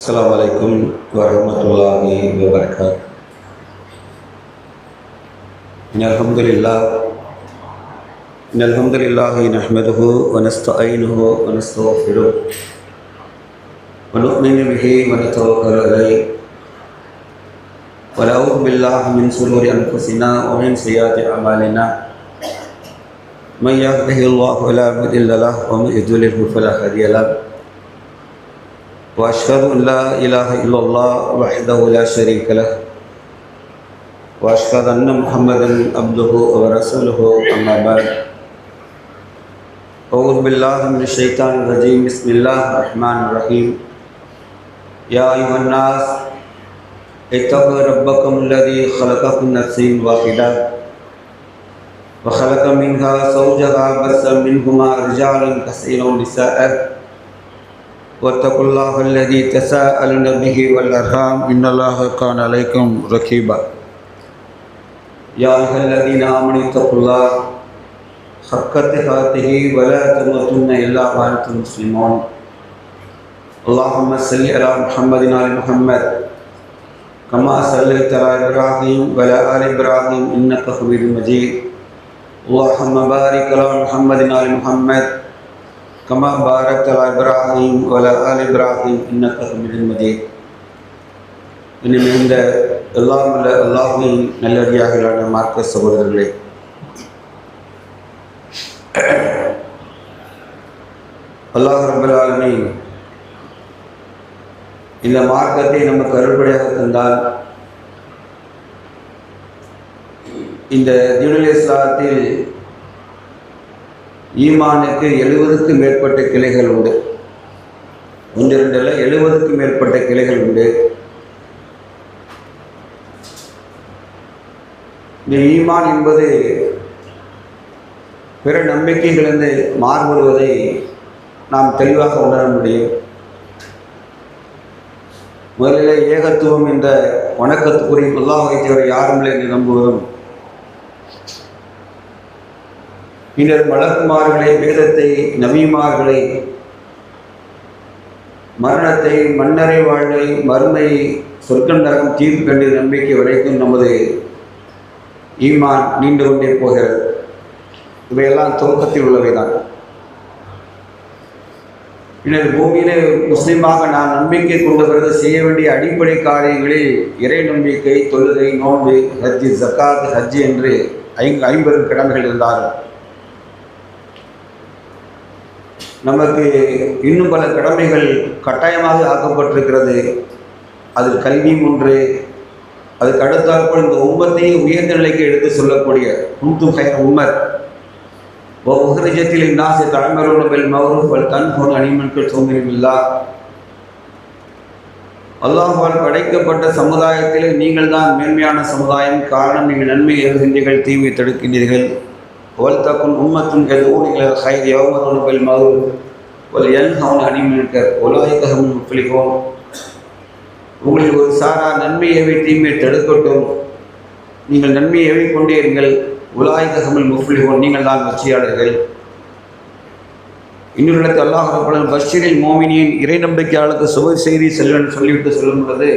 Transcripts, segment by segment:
Assalamualaikum warahmatullahi wabarakatuh. Innalhamdulillah nahmaduhu wa nasta'inuhu wa nastaghfiruh wa nu'minu bihi wa natawakkalu alayhi wa na'udzu billahi min shururi anfusina wa min sayyiati a'malina. Man yahdihillahu fala mudilla lahu wa man yudlilhu fala hadiya lahu. وأشهد أن لا إله إلا الله وحده لا شريك له وأشهد أن محمدا عبده ورسوله أما بعد أعوذ بالله من الشيطان الرجيم بسم الله الرحمن الرحيم يا أيها الناس اتقوا ربكم الذي خلقكم من نفس واحدة وخلق منها زوجها وبث منهما رجالا كثيرا ونساء واتقوا الله الذي تساءلون به والأرحام إن الله كان عليكم رقيبا يا أيها الذين آمنوا اتقوا الله حق تقاته ولا تموتن إلا وأنتم مسلمون اللهم صل على محمد وعلى محمد كما صليت على إبراهيم وعلى آل إبراهيم إنك حميد مجيد اللهم بارك على محمد وعلى محمد كما باركت على إبراهيم وعلى آل إبراهيم إنك حميد مجيد. இனிமேல் எல்லாம் உள்ள அல்லாஹ்வின் நல்லடியார்களான மார்க்க சகோதரர்களே, அல்லாஹ் ரப்பல் ஆலமீன் இந்த மார்க்கத்தை நமக்கு அருள்படியாக தந்தால் இந்த தீனுல் இஸ்லாத்தில் ஈமானுக்கு 70க்கும் மேற்பட்ட கிளைகள் உண்டு. ஒன்று ரெண்டு அல்ல, 70க்கும் மேற்பட்ட கிளைகள் உண்டு. இந்த ஈமான் என்பது பிற நம்பிக்கைகளிலிருந்து மாறுபடுவதை நாம் தெளிவாக உணர முடியும். முதலில் ஏகத்துவம் என்ற வணக்கத்துக்குரிய அல்லாஹ்வை தவிர யாரும் இல்லை என்று நம்புவதும், பின்னர் மலக்குமார்களை, வேதத்தை, நபிமார்களை, மரணத்தை, மன்னரை வாழ்வை, மறுமை, சொர்க்கம், நரகம், தீர்ப்பு கண்டு நம்பிக்கை வரைக்கும் நமது ஈமான் நீண்டு கொண்டே போகிறது. இவையெல்லாம் துவக்கத்தில் உள்ளவைதான். பின்னர் பூமியிலே முஸ்லீமாக நான் நம்பிக்கை கொண்ட பிறகு செய்ய வேண்டிய அடிப்படை காரியங்களில் இறை நம்பிக்கை, தொழுகை, நோன்பு, ஹஜ்ஜு, ஜக்காத், ஹஜ்ஜு என்று 50 கடமைகள் இருந்தார்கள். நமக்கு இன்னும் பல கடமைகள் கட்டாயமாக ஆக்கப்பட்டிருக்கிறது. அதில் கல்வியும் ஒன்று. அதுக்கு அடுத்தாற்போல் இந்த உம்மத்தையும் உயர்ந்த நிலைக்கு எடுத்து சொல்லக்கூடிய குன்தும் கைர உம்மத் உஹ்ரிஜத்தில் நாஸி தஅமுருன பில் மஅரூஃப் வல் தன்ஹூன அனில் முன்கர் துமினுபில்லாஹ். அல்லாஹ்வால் படைக்கப்பட்ட சமுதாயத்திலே நீங்கள் தான் மேன்மையான சமுதாயம். காரணம், நீங்கள் நன்மை ஏவுகின்றீர்கள், தீமை தடுக்கின்றீர்கள். வல்தகுன் உம்மத்துன் யதுஊன இலல் கைரி வயஅமுருன பில் மஅரூஃப் வல் யன்ஹவுன அனில் முன்கர் உலாயிக ஹுமுல் முஃப்லிஹூன். உங்களில் ஒரு சாரா நன்மை ஏவி தீமை தடுக்கட்டும். நீங்கள் நன்மை ஏவி கொண்டே இருங்கள். உலாயிக ஹுமுல் முஃப்லிஹூன், நீங்கள் தான் வெற்றியாளர்கள். இன்னொரு இடத்தில் அல்லாஹ் ரப்பல் ஆலமீன் பஷ்ஷிரில் மோமினின், இறை நம்பிக்கையாளருக்கு சுப செய்தி செல்வன் சொல்லிவிட்டு சொல்லும் பொழுது,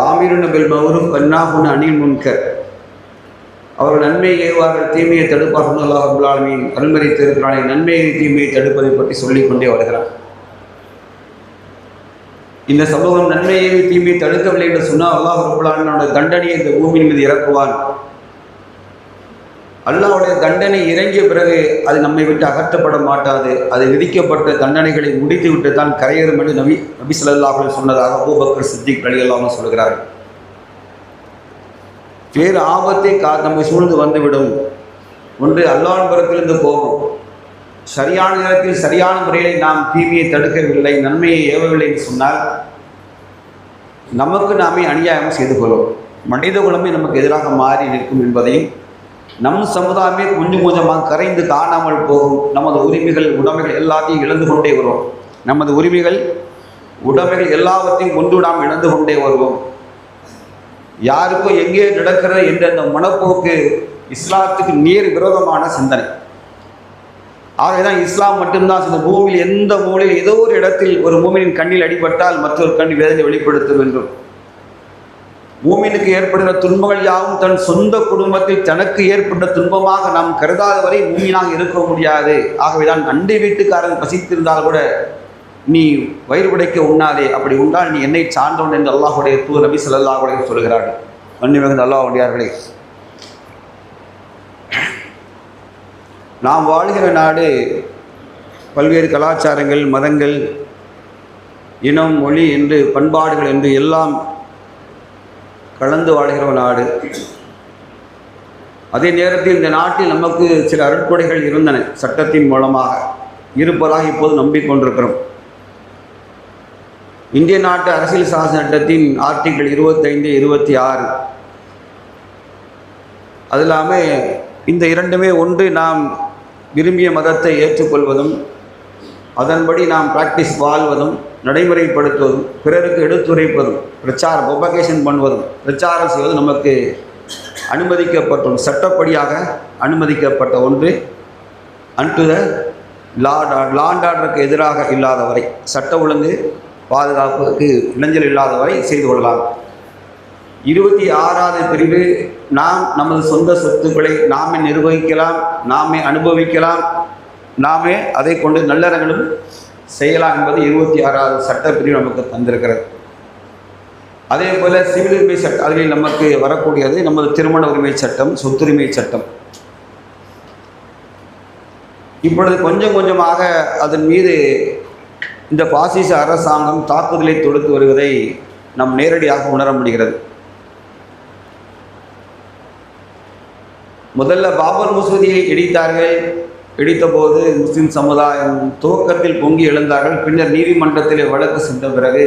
ஆமிருன பில் மஅரூஃப் வன்னாஹுன அனில் முன்கர், அவர்கள் நன்மையை ஏவார்கள், தீமையை தடுப்பார்கள். அல்லாஹ் ரப்பல் ஆலமீன் அனுமதித்திருக்கிறானே, நன்மையை தீமையை தடுப்பதை பற்றி சொல்லிக்கொண்டே வருகிறார். இந்த சமூகம் நன்மையை தீமையை தடுக்கவில்லை என்று சொன்னால் அல்லாஹ் ரப்பல் ஆலமீனுடைய தண்டனையை இந்த பூமியின் மீது இறக்குவான். அல்லாஹ்வுடைய தண்டனை இறங்கிய பிறகு அது நம்மை விட்டு அகற்றப்பட மாட்டாது. அது விதிக்கப்பட்ட தண்டனைகளை முடித்து விட்டு தான் கரையேறும் என்று நபி ஸல்லல்லாஹு அலைஹி வஸல்லம் சொன்னதாக அபூபக்கர் சித்திக் ரலியல்லாஹு அன்ஹு சொல்கிறார்கள். வேறு ஆபத்தை நம்மை சூழ்ந்து வந்துவிடும். ஒன்று, அல்லாஹ்வின் புறத்திலிருந்து கோபம். சரியான நேரத்தில் சரியான முறையில் நாம் தீமையை தடுக்கவில்லை, நன்மையை ஏவவில்லை என்று சொன்னால் நமக்கு நாமே அநியாயம் செய்து கொள்வோம். மனித குலமே நமக்கு எதிராக மாறி நிற்கும் என்பதையும், நம் சமுதாயமே கொஞ்சம் கொஞ்சமாக கரைந்து காணாமல் போகும். நமது உரிமைகள், உடைமைகள் எல்லாத்தையும் இழந்து கொண்டே வருவோம். நமது உரிமைகள், உடைமைகள் எல்லாவற்றையும் ஒன்று நாம் இழந்து கொண்டே வருவோம். யாருக்கும் எங்கே நடக்கிறது என்ற அந்த மனப்போக்கு இஸ்லாத்துக்கு நேர் விரோதமான சிந்தனை. ஆகவேதான் இஸ்லாம் மட்டும்தான் இந்த பூமியில் எந்த மூலையில் ஏதோ ஒரு இடத்தில் ஒரு மூமினின் கண்ணில் அடிபட்டால் மற்றொரு கண் வேதனை வெளிப்படுத்தும் என்றும், மூமினுக்கு ஏற்படுகிற துன்பங்கள் யாவும் தன் சொந்த குடும்பத்தில் தனக்கு ஏற்பட்ட துன்பமாக நாம் கருதாத வரை மூமினாக இருக்க முடியாது. ஆகவேதான் அண்டை வீட்டுக்காரன் பசித்திருந்தால் கூட நீ வயிறு உடைக்க உண்ணாதே, அப்படி உண்டால் நீ என்னை சார்ந்தவன் என்று அல்லாஹுடைய தூதர் நபி ஸல்லல்லாஹு அலைஹி வஸல்லம் சொல்கிறார்கள். மன்னிமிகுந்த அல்லாஹ்வுடையார்களே, நாம் வாழ்கிற நாடு பல்வேறு கலாச்சாரங்கள், மதங்கள், இனம், மொழி என்று பண்பாடுகள் என்று எல்லாம் கலந்து வாழ்கிற நாடு. அதே நேரத்தில் இந்த நாட்டில் நமக்கு சில அருட்கொடைகள் இருந்தன, சட்டத்தின் மூலமாக இருப்பதாக இப்போது நம்பிக்கொண்டிருக்கிறோம். இந்திய நாட்டு அரசியல் சாசன சட்டத்தின் ஆர்டிகிள் 25, 26 அது இல்லாமல் இந்த இரண்டுமே ஒன்று, நாம் விரும்பிய மதத்தை ஏற்றுக்கொள்வதும் அதன்படி நாம் பிராக்டிஸ் வாழ்வதும் நடைமுறைப்படுத்துவதும் பிறருக்கு எடுத்துரைப்பதும் ப்ரொபகேஷன் பண்ணுவதும் பிரச்சாரம் செய்வதும் நமக்கு அனுமதிக்கப்பட்டோம், சட்டப்படியாக அனுமதிக்கப்பட்ட ஒன்று. அன்டு த லாண்ட் ஆர்டருக்கு எதிராக இல்லாத வரை, சட்ட ஒழுங்கு பாதுகாப்புக்கு இளைஞர் இல்லாத வரை செய்து கொள்ளலாம். 26வது பிரிவு, நாம் நமது சொந்த சொத்துக்களை நாமே நிர்வகிக்கலாம், நாமே அனுபவிக்கலாம், நாமே அதை கொண்டு நல்லறங்களும் செய்யலாம் என்பது 26வது சட்ட பிரிவு நமக்கு தந்திருக்கிறது. அதே போல் சிவில் உரிமை சட்டம், அதில் நமக்கு வரக்கூடியது நமது திருமண உரிமை சட்டம், சொத்துரிமை சட்டம். இப்பொழுது கொஞ்சம் கொஞ்சமாக அதன் மீது இந்த பாசிச அரசாங்கம் தாக்குதலை தொடுத்து வருவதை நாம் நேரடியாக உணர முடிகிறது. முதல்ல பாபர் மசூதியை இடித்தார்கள். இடித்தபோது முஸ்லிம் சமுதாயம் துவக்கத்தில் பொங்கி எழுந்தார்கள். பின்னர் நீதிமன்றத்தில் வழக்கு சென்ற பிறகு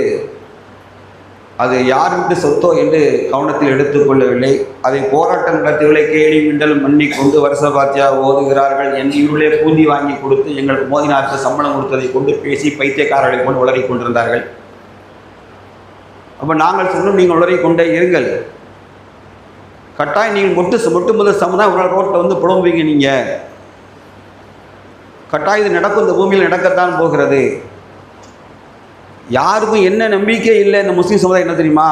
அது யார் வீட்டு சொத்தோ என்று கவனத்தில் எடுத்துக்கொள்ளவில்லை. அதை போராட்டம் நடத்தியவர்களை கேலி மிண்டல் மன்னி கொண்டு வருஷ பாத்தியா ஓதுகிறார்கள் என்று இவர்களே பூந்தி வாங்கி கொடுத்து எங்களுக்கு மோதினாருக்கு சம்பளம் கொடுத்ததை கொண்டு பேசி பைத்தியக்காரர்களை கொண்டு உளறி கொண்டிருந்தார்கள். அப்போ நாங்கள் சொன்னோம், நீங்கள் உளறி கொண்டே இருங்கள், கட்டாயம் நீங்கள் மொட்டு முதல் சமுதாயம் உங்களோட ரோட்டில் வந்து புலம்புவீங்க, நீங்கள் கட்டாயம் இது நடக்கும், இந்த பூமியில் நடக்கத்தான் போகிறது. யாருக்கும் என்ன நம்பிக்கை இல்லை இந்த முஸ்லீம் சமுதாயம் என்ன தெரியுமா,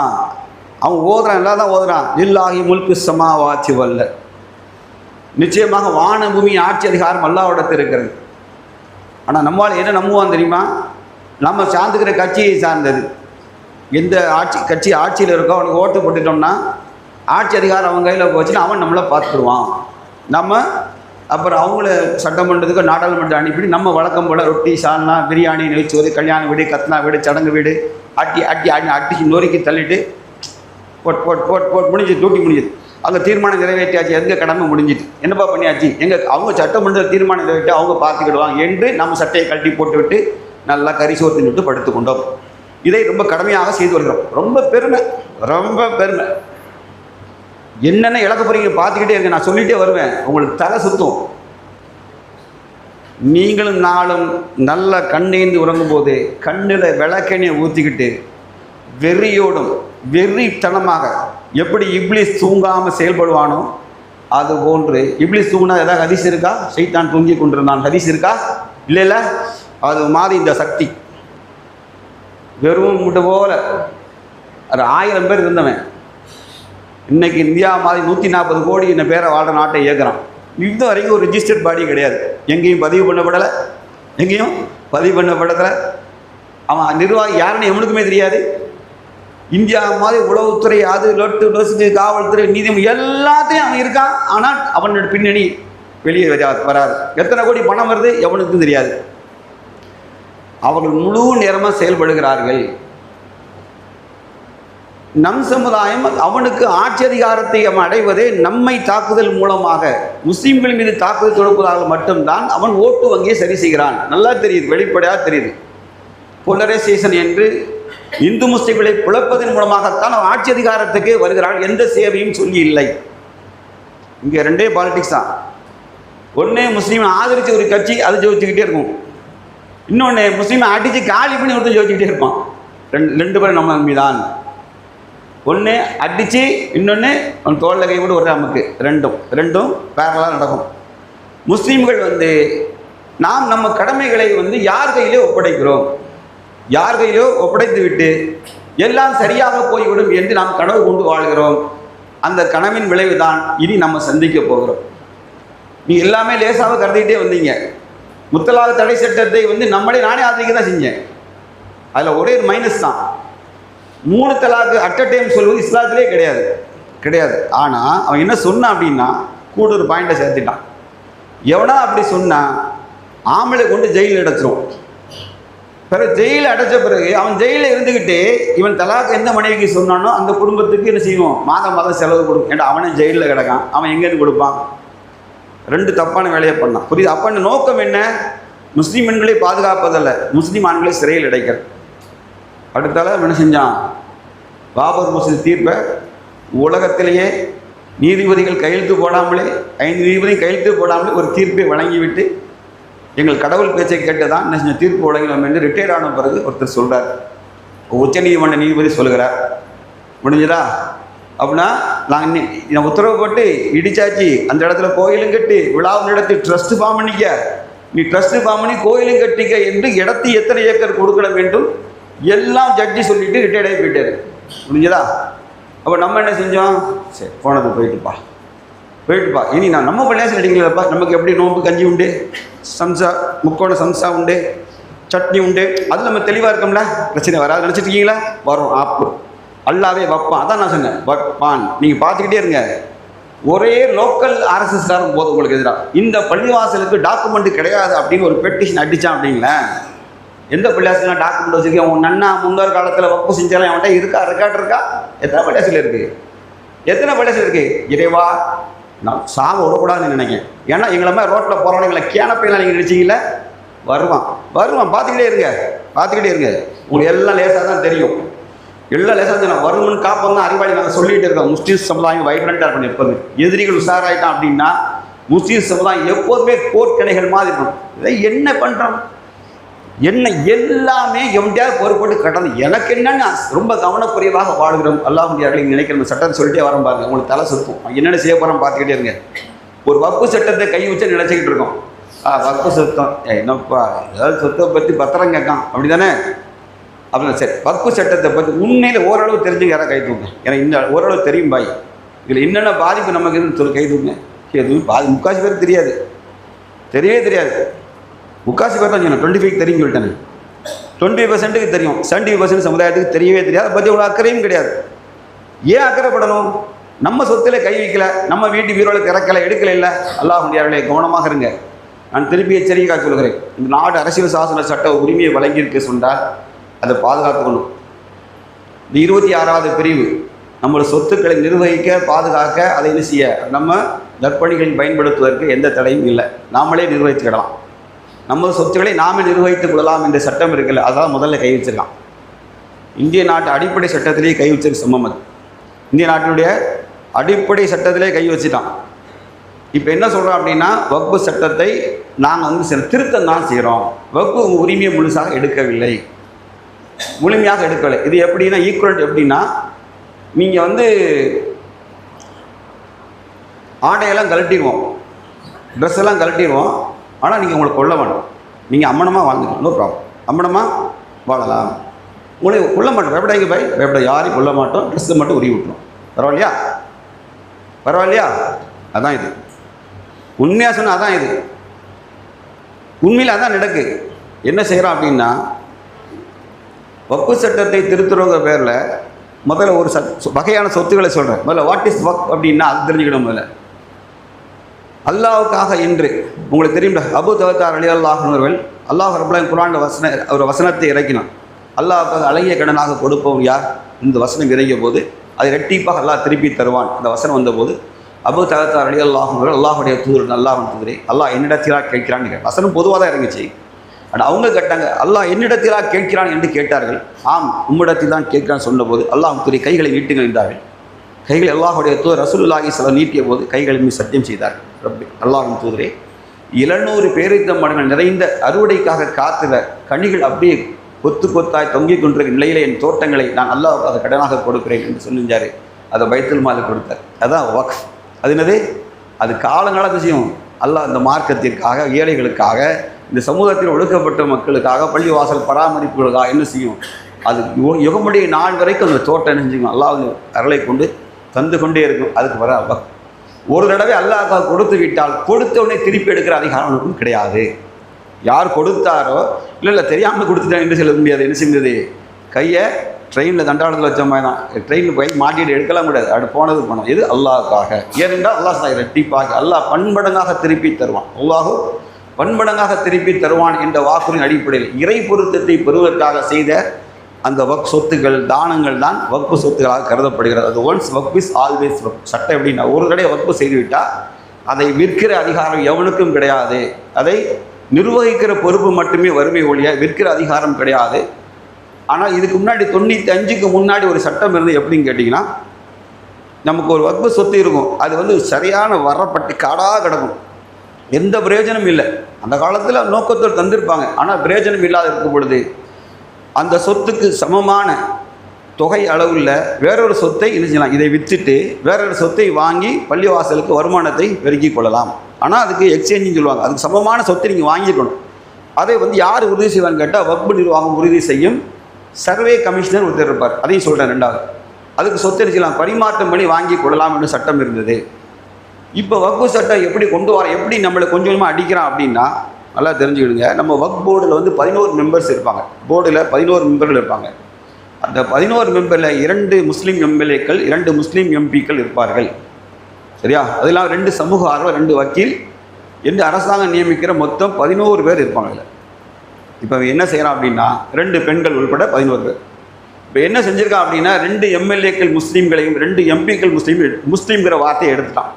அவன் ஓதுறான், எல்லாம் தான் ஓதுறான், லில்லாஹி முல்கு ஸமாவாத்தி வல் அர்த், நிச்சயமாக வான பூமி ஆட்சி அதிகாரம் அல்லாஹ்விடத்தில் இருக்கிறது. ஆனால் நம்மளால் என்ன நம்புவான் தெரியுமா, நம்ம சார்ந்துக்கிற கட்சியை சார்ந்தது, எந்த கட்சி ஆட்சியில் இருக்கோ அவனுக்கு ஓட்டு போட்டுட்டோம்னா ஆட்சி அதிகாரம் அவன் கையில் போச்சுன்னா அவன் நம்மளை பார்த்துடுவான். நம்ம அப்புறம் அவங்கள சட்டமன்றத்துக்கு நாடாளுமன்றம் அனுப்பி நம்ம வழக்கம் போல் ரொட்டி, சால்னா, பிரியாணி, நெய்ச்சோறு, கல்யாண வீடு, கத்னா வீடு, சடங்கு வீடு அடிச்சு நொறுக்கி தள்ளிட்டு போட் முடிஞ்சு டூட்டி முடிஞ்சுது. அங்கே தீர்மானம் நிறைவேற்றியாச்சு, எங்கே கடமை முடிஞ்சிட்டு, என்னப்பா பண்ணியாச்சு, அவங்க சட்டமன்ற தீர்மானம் நிறைவேற்றி அவங்க பார்த்துக்கிடுவாங்க என்று நம்ம சட்டையை கழட்டி போட்டுவிட்டு நல்லா கறி சோறு தின்னுட்டு படுத்துக்கொண்டோம். இதை ரொம்ப கடமையாக செய்து வருகிறோம். ரொம்ப பெருமை. என்னென்ன இழக்க போறீங்க பார்த்துக்கிட்டே இருங்க, நான் சொல்லிகிட்டே வருவேன், உங்களுக்கு தலை சுத்தும். நீங்களும் நாளும் நல்ல கண்ணேந்தி உறங்கும்போது கண்ணில் விளக்கெண்ணையை ஊற்றிக்கிட்டு வெறியோடும் வெறித்தனமாக எப்படி இப்லீஸ் தூங்காமல் செயல்படுவானோ அது போன்று, இப்லீஸ் தூங்கினா ஏதாவது ஹதீஸ் இருக்கா, சைத்தான் தூங்கி கொண்டிருந்தான் ஹதீஸ் இருக்கா, இல்லை, அது மாதிரி இந்த சக்தி வெறும் முட்டை போல ஒரு 1000 பேர் இருந்தவன் இன்றைக்கி இந்தியா மாதிரி 140 கோடி என்ன பேரை வாழ்கிற நாட்டை இயக்குறான். இது வரைக்கும் ஒரு ரிஜிஸ்டர்ட் பாடி கிடையாது, எங்கேயும் பதிவு பண்ணப்படலை. அவன் நிர்வாகி யாருன்னு எவனுக்குமே தெரியாது. இந்தியா மாதிரி உளவுத்துறை, அது லொட்டு காவல்துறை, நீதிமன்றம் எல்லாத்தையும் அவன் இருக்கான். ஆனால் அவனோட பின்னணி வெளியே வராது. எத்தனை கோடி பணம் வருது எவனுக்கும் தெரியாது. அவர்கள் முழு நேரமாக செயல்படுகிறார்கள். நம் சமுதாயம் அவனுக்கு ஆட்சி அதிகாரத்தை அவன் அடைவதே நம்மை தாக்குதல் மூலமாக, முஸ்லீம்கள் மீது தாக்குதல் தொடுப்பதாக மட்டும்தான் அவன் ஓட்டு வங்கியை சரி செய்கிறான். நல்லா தெரியுது, வெளிப்படையாக தெரியுது. போலரைசேஷன் என்று இந்து முஸ்லீம்களை பிளப்பதன் மூலமாகத்தான் அவன் ஆட்சி அதிகாரத்துக்கு வருகிறான். எந்த சேவையும் சொல்லி இல்லை. இங்கே ரெண்டே பாலிட்டிக்ஸ் தான். ஒன்று முஸ்லீமை ஆதரித்து ஒரு கட்சி அது ஜோதிச்சுக்கிட்டே இருக்கும், இன்னொன்று முஸ்லீமை அடித்து காலி பண்ணி ஒருத்தர் ஜோதிச்சுக்கிட்டே இருப்பான். ரெண்டு பேரும் நம்ம நம்பிதான். ஒன்று அடித்து, இன்னொன்று அவன் தோளில் கை கூட ஒரு நமக்கு ரெண்டும் பேரலாக நடக்கும். முஸ்லீம்கள் நாம் நம்ம கடமைகளை யார் கையிலே ஒப்படைக்கிறோம், யார் கையிலோ ஒப்படைத்து விட்டு எல்லாம் சரியாக போய்விடும் என்று நாம் கனவு கொண்டு வாழ்கிறோம். அந்த கனவின் விளைவு தான் இனி நம்ம சந்திக்க போகிறோம். நீ எல்லாமே லேசாக கருதிக்கிட்டே வந்தீங்க. முத்தலாக தடை சட்டத்தை நானே ஆதரிக்க தான் செஞ்சேன். அதில் ஒரே ஒரு மைனஸ் தான், 3 தலாக்கு அட் அ டைம் சொல்வது இஸ்லாத்திலே கிடையாது. ஆனால் அவன் என்ன சொன்னான் அப்படின்னா, கூட ஒரு பாயிண்டை சேர்த்துட்டான். எவனா அப்படி சொன்னான், ஆம்பளை கொண்டு ஜெயிலில் அடைச்சிரும். பிறகு ஜெயிலில் அடைச்ச பிறகு அவன் ஜெயிலில் இருந்துக்கிட்டு இவன் தலாக்கு எந்த மனைவிக்கு சொன்னானோ அந்த குடும்பத்துக்கு என்ன செய்வோம், மாதம் செலவு கொடுக்கும். ஏன்னா அவனே ஜெயிலில் கிடக்கான், அவன் எங்கேருந்து கொடுப்பான்? 2 தப்பான வேலையை பண்ணான். புரியுது? அப்போ அந்த நோக்கம் என்ன? முஸ்லீம் பெண்களை பாதுகாப்பதல்ல, முஸ்லீம் ஆண்களை சிறையில் அடைக்கிறது. அடுத்தால என்ன செஞ்சான், பாபர் மசூதி தீர்ப்பை உலகத்திலேயே நீதிபதிகள் கையெழுத்து போடாமலே, 5 நீதிபதி கையெழுத்து போடாமலே ஒரு தீர்ப்பை வழங்கிவிட்டு எங்கள் கடவுள் பேச்சை கேட்டு தான் என்ன செஞ்ச தீர்ப்பு வழங்கினோம் என்று ரிட்டையர்ட் ஆன பிறகு ஒருத்தர் சொல்கிறார். உச்ச நீதிமன்ற நீதிபதி சொல்கிறார். முடிஞ்சதா? அப்படின்னா நாங்கள் உத்தரவு போட்டு இடிச்சாச்சு, அந்த இடத்துல கோயிலும் கட்டி விழாவும் நடத்தி ட்ரஸ்ட்டு ஃபார்ம் பண்ணிக்க, நீ ட்ரஸ்ட்டு ஃபார்ம் பண்ணி கோயிலும் கட்டிக்க என்று இடத்து எத்தனை ஏக்கர் கொடுக்க வேண்டும் எல்லாம் ஜட்ஜி சொல்லிட்டு ரிட்டையர்ட் ஆகி போயிட்டார். முடிஞ்சதா? அப்போ நம்ம என்ன செஞ்சோம், சரி போனது போயிட்டுப்பா. இனி நம்ம பள்ளியாசல் அடிங்களப்பா, நமக்கு எப்படி நோம்பு கஞ்சி உண்டு, சம்சா முக்கோண சம்சா உண்டு, சட்னி உண்டு, அது நம்ம தெளிவாக இருக்கோம்ல, பிரச்சனை வராது. நினச்சிட்டு இருக்கீங்களா? வரும். ஆப்பு அல்லாவே வைப்பான். அதான் நான் சொன்னேன், வைப்பான். நீங்கள் பார்த்துக்கிட்டே இருங்க. ஒரே லோக்கல் ஆர்எஸ்எஸ்காரன் போதும் உங்களுக்கு எதிராக. இந்த பள்ளிவாசலுக்கு டாக்குமெண்ட் கிடையாது அப்படின்னு ஒரு பெட்டிஷன் அடித்தான் அப்படிங்களேன், எந்த பள்ளிவாசலாம் டாக்குமெண்ட் வச்சுருக்கேன், உன் நன்னா முன்னோர் காலத்தில் வப்பு செஞ்சாலும் அவன்கிட்ட இருக்கா, ரெக்கார்டு இருக்கா? எத்தனை பள்ளிவாசல் இருக்குது? எத்தனை பள்ளிவாசல் இருக்குது? இறைவா நான் சாக விடக்கூடாதுன்னு நினைக்கிறேன். ஏன்னா எங்களை மாதிரி ரோட்டில் போகிறவங்களை கேனப்பையெல்லாம் நீங்கள் நினச்சிங்கள வருவான். பார்த்துக்கிட்டே இருங்க. உங்களுக்கு எல்லாம் லேசாக தான் தெரியும், எல்லாம் லேசாக தெரியும். வருமன் காப்பம் தான் அறிவாளி நாங்கள் சொல்லிகிட்டு இருக்கோம். முஸ்லீம் சமுதாயம் வைப்ரண்ட்டாக இருக்கணும். எப்போது எதிரிகள் உஷாராயிட்டான் அப்படின்னா முஸ்லீம் சமுதாயம் எப்போதுமே போர்க்கணைகள் மாதிரி இருக்கணும். இதை என்ன பண்ணுறோம், என்ன எல்லாமே எவன்டையாவது பொறுப்பட்டு கடந்து எனக்கு என்னன்னு ரொம்ப கவனக்குறைவாக வாழ்கிறோம். அல்லாஹ்வுடைய நினைக்கிற சட்டத்தை சொல்லிட்டே வரோம் பாருங்க, உங்களுக்கு தலை சுத்தும். என்னென்ன செய்ய போகிறோம் பார்த்துக்கிட்டே இருங்க. ஒரு வக்ஃபு சட்டத்தை கை வச்சு நினைச்சிக்கிட்டு இருக்கோம். வக்ஃபு சட்டம் என்னப்பா, ஏதாவது சொத்தை பற்றி பத்திரம் கேட்கான் அப்படி தானே? அப்படின்னா சரி, வக்ஃபு சட்டத்தை பற்றி உண்மையில் ஓரளவு தெரிஞ்சு யாராவது கை தூங்க. ஏன்னா இந்த ஓரளவு தெரியும் பாய், இதில் என்னென்ன பாதிப்பு நமக்கு இருந்து சொல்லி கை தூங்க. எதுவும் முக்காசி பேர் தெரியாது, தெரியவே தெரியாது. முக்காசி பேர் தான் சொன்னேன், 25 தெரியும் சொல்லிட்டேன். 20% தெரியும், 70% சமுதாயத்துக்கு தெரியவே தெரியாது. அதை பற்றி அவ்வளோ அக்கறையும் கிடையாது. ஏன் அக்கறைப்படணும்? நம்ம சொத்துல கை வைக்கல, நம்ம வீட்டு வீரோளுக்கு இறக்கலை, எடுக்கலை. இல்லை, அல்லாஹ்வுடைய கவனமாக இருங்க. நான் திருப்பி எச்சரிக்கையாக சொல்கிறேன். இந்த நாடு அரசியல் சாசன சட்ட உரிமையை வழங்கியிருக்க சொன்னால் அதை பாதுகாத்துக்கணும். இந்த 26வது பிரிவு நம்மளோட சொத்துக்களை நிர்வகிக்க, பாதுகாக்க, அதை என்ன செய்ய நம்ம நற்பணிகளில் பயன்படுத்துவதற்கு எந்த தடையும் இல்லை. நாமளே நிர்வகித்துக்கிடலாம், நம்ம சொத்துக்களை நாமே நிர்வகித்துக் கொள்ளலாம் என்ற சட்டம் இருக்குல்ல, அதான் முதல்ல கை வச்சிருக்கான். இந்திய நாட்டு அடிப்படை சட்டத்திலேயே கை வச்சிருக்க சமம் அது. இந்திய நாட்டினுடைய அடிப்படை சட்டத்திலே கை வச்சுட்டான். இப்போ என்ன சொல்கிறோம் அப்படின்னா, வக்ஃபு சட்டத்தை நாங்கள் சில திருத்தம் தான் செய்கிறோம், வக்ஃபு உரிமையை முழுசாக எடுக்கவில்லை, முழுமையாக எடுக்கவில்லை. இது எப்படின்னா ஈக்குவல். எப்படின்னா நீங்கள் ஆடையெல்லாம் கழட்டிடுவோம், ட்ரெஸ் எல்லாம் கழட்டிடுவோம், ஆனால் நீங்கள் உங்களை கொல்ல வேண்டாம், நீங்கள் அம்மனமாக வாழ்ந்துக்கலாம், நோ ப்ராப்ளம், அம்மனமாக வாழலாம், உங்களை கொல்ல மாட்டோம், பயப்படாங்க பாய், பயப்பட யாரையும் கொல்ல மாட்டோம், ட்ரெஸ்ஸை மட்டும் உருவி விட்டுரும். பரவாயில்லையா? அதான் இது உண்மையாக சொன்னால், அதான் இது உண்மையில் அதான் நடக்கு. என்ன செய்கிறோம் அப்படின்னா, வக்ஃபு சட்டத்தை திருத்துறவங்க பேரில் முதல்ல ஒரு வகையான சொத்துக்களை சொல்கிறேன். முதல்ல வாட் இஸ் வக்ஃப் அப்படின்னா அது தெரிஞ்சுக்கணும். முதல்ல அல்லாஹ்வுக்காக என்று உங்களுக்கு தெரியும், அபூ தர்தா ரலியல்லாஹு அன்ஹு அவர்கள் அல்லாஹ் ரப்பல் ஆலமீன் குர்ஆனில் ஒரு வசனத்தை இறக்கினான். அல்லாஹ்வுக்காக அழகிய கடனாக கொடுப்பவன் யார்? இந்த வசனம் இறங்கிய போது அதை இரட்டிப்பாக அல்லாஹ் திருப்பி தருவான். அந்த வசனம் வந்தபோது அபூ தர்தா ரலியல்லாஹு அன்ஹு அவர்கள் அல்லாஹ்வுடைய தூதர், அல்லாஹ்வின் தூதரே, அல்லாஹ் என்னிடத்திலாக கேட்கிறான்னு வசனம் பொதுவாக தான் இறங்குச்சு. ஆனால் அவங்க கேட்டாங்க, அல்லாஹ் என்னிடத்திலாக கேட்கிறான் என்று கேட்டார்கள். ஆம், உம்மிடத்தில் தான் கேட்கிறான்னு சொன்னபோது அல்லாஹ் தூதரை கைகளை நீட்டுங்கள் என்றார்கள். கைகளை அல்லாஹ்வுடைய தூதர் ரசூலுல்லாஹி ஸல்லல்லாஹு அலைஹி வஸல்லம் நீட்டிய போது கைகளை மீது சத்தியம் செய்தார்கள். ரப்பி, அல்லாஹ்வின் தூதரே, 700 பேரித்த மரங்கள் நிறைந்த அறுவடைக்காக காத்துற கனிகள் அப்படியே கொத்து கொத்தாய் தொங்கிக் கொண்டிருக்கிற நிலையில என் தோட்டங்களை நான் அல்லாஹ்வுக்காக கடனாக கொடுக்கிறேன் என்று சொன்னார். அதை பைத்துல் மால் கொடுத்தார். அதான் வக்ஃப். அது என்னது? அது காலங்கால விஷயம். அல்லாஹ் அந்த மார்க்கத்திற்காக, ஏழைகளுக்காக, இந்த சமூகத்தில் ஒடுக்கப்பட்ட மக்களுக்காக பள்ளிவாசல் பராமரிப்புகளுக்காக என்ன செய்யும், அது யுகமுடைய நாள் வரைக்கும் அந்த தோட்டம் நினைஞ்சுக்கும், அல்லாஹ் அருளை கொண்டு தந்து கொண்டே இருக்கும். அதுக்கு வர ஒரு தடவை அல்லாஹ் கொடுத்து விட்டால் கொடுத்தவனே திருப்பி எடுக்கிற அதிகாரம் கிடையாது. யார் கொடுத்தாரோ இல்லை தெரியாமல் கொடுத்துட்டேன் என்று சொல்ல முடியாது. என்ன செய்யுது, கையை ட்ரெயினில் தண்டாளத்தில் வச்ச மாதிரி தான், ட்ரெயினில் போய் மாட்டிட்டு எடுக்கலாம் முடியாது. அது போனது போனோம். இது அல்லாஹ்க்காக. ஏனென்றால் அல்லாஹ் ரெட்டிப்பாக அல்லாஹ் பன்மடங்காக திருப்பி தருவான். அல்லாஹ் பன்மடங்காக திருப்பி தருவான் என்ற வாக்குறின் அடிப்படையில் இறை பொருத்தத்தை பெறுவதற்காக செய்த அந்த வக் சொத்துக்கள் தானங்கள் தான் வக்பு சொத்துக்களாக கருதப்படுகிறது. அது ஒன்ஸ் வக் இஸ் ஆல்வேஸ் வக். சட்டம் எப்படின்னா ஒரு தடவை வக்பு செய்துவிட்டால் அதை விற்கிற அதிகாரம் எவனுக்கும் கிடையாது. அதை நிர்வகிக்கிற பொறுப்பு மட்டுமே வறுமை ஒழிய விற்கிற அதிகாரம் கிடையாது. ஆனால் இதுக்கு முன்னாடி 95க்கு முன்னாடி ஒரு சட்டம் இருந்து எப்படின்னு கேட்டிங்கன்னா, நமக்கு ஒரு வக்பு சொத்து இருக்கும், அது சரியான வரப்பட்டு காடாக கிடக்கும், எந்த பிரயோஜனம் இல்லை. அந்த காலத்தில் நோக்கத்தோடு தந்திருப்பாங்க, ஆனால் பிரயோஜனம் இல்லாத இருக்கும் பொழுது அந்த சொத்துக்கு சமமான தொகை அளவில் வேறொரு சொத்தை செய்யலாம். இதை விற்றுட்டு வேறொரு சொத்தை வாங்கி பள்ளிவாசலுக்கு வருமானத்தை பெருக்கிக் கொள்ளலாம். ஆனால் அதுக்கு எக்ஸ்சேஞ்சுன்னு சொல்லுவாங்க. அதுக்கு சமமான சொத்தை நீங்கள் வாங்கிக்கணும். அதை யார் உறுதி செய்வான்னு கேட்டால் வக்பு நிர்வாகம் உறுதி செய்யும். சர்வே கமிஷனர் ஒருத்தர் இருப்பார். அதையும் சொல்கிறேன். ரெண்டாவது, அதுக்கு சொத்தை செய்யலாம், பரிமாற்றம் பண்ணி வாங்கி கொள்ளலாம் என்று சட்டம் இருந்தது. இப்போ வக்பு சட்டம் எப்படி கொண்டு வர, எப்படி நம்மளை கொஞ்சம் கொஞ்சமாக அடிக்கிறான் அப்படின்னா நல்லா தெரிஞ்சுக்கிடுங்க. நம்ம வக்ப் போர்டில் 11 மெம்பர்ஸ் இருப்பாங்க. போர்டில் 11 மெம்பர்கள் இருப்பாங்க. அந்த 11 மெம்பரில் 2 முஸ்லீம் எம்எல்ஏக்கள், 2 முஸ்லீம் எம்பிக்கள் இருப்பார்கள். சரியா? அதெல்லாம் 2 சமூக ஆர்வலர், 2 வக்கீல் என்று அரசாங்கம் நியமிக்கிற மொத்தம் 11 பேர் இருப்பாங்க. இதில் இப்போ என்ன செய்கிறான் அப்படின்னா 2 பெண்கள் உள்பட 11 பேர். இப்போ என்ன செஞ்சுருக்கான் அப்படின்னா 2 எம்எல்ஏக்கள் முஸ்லீம்களையும் 2 எம்பிக்கள் முஸ்லீம்ங்கிற வார்த்தையை எடுத்துட்டான்.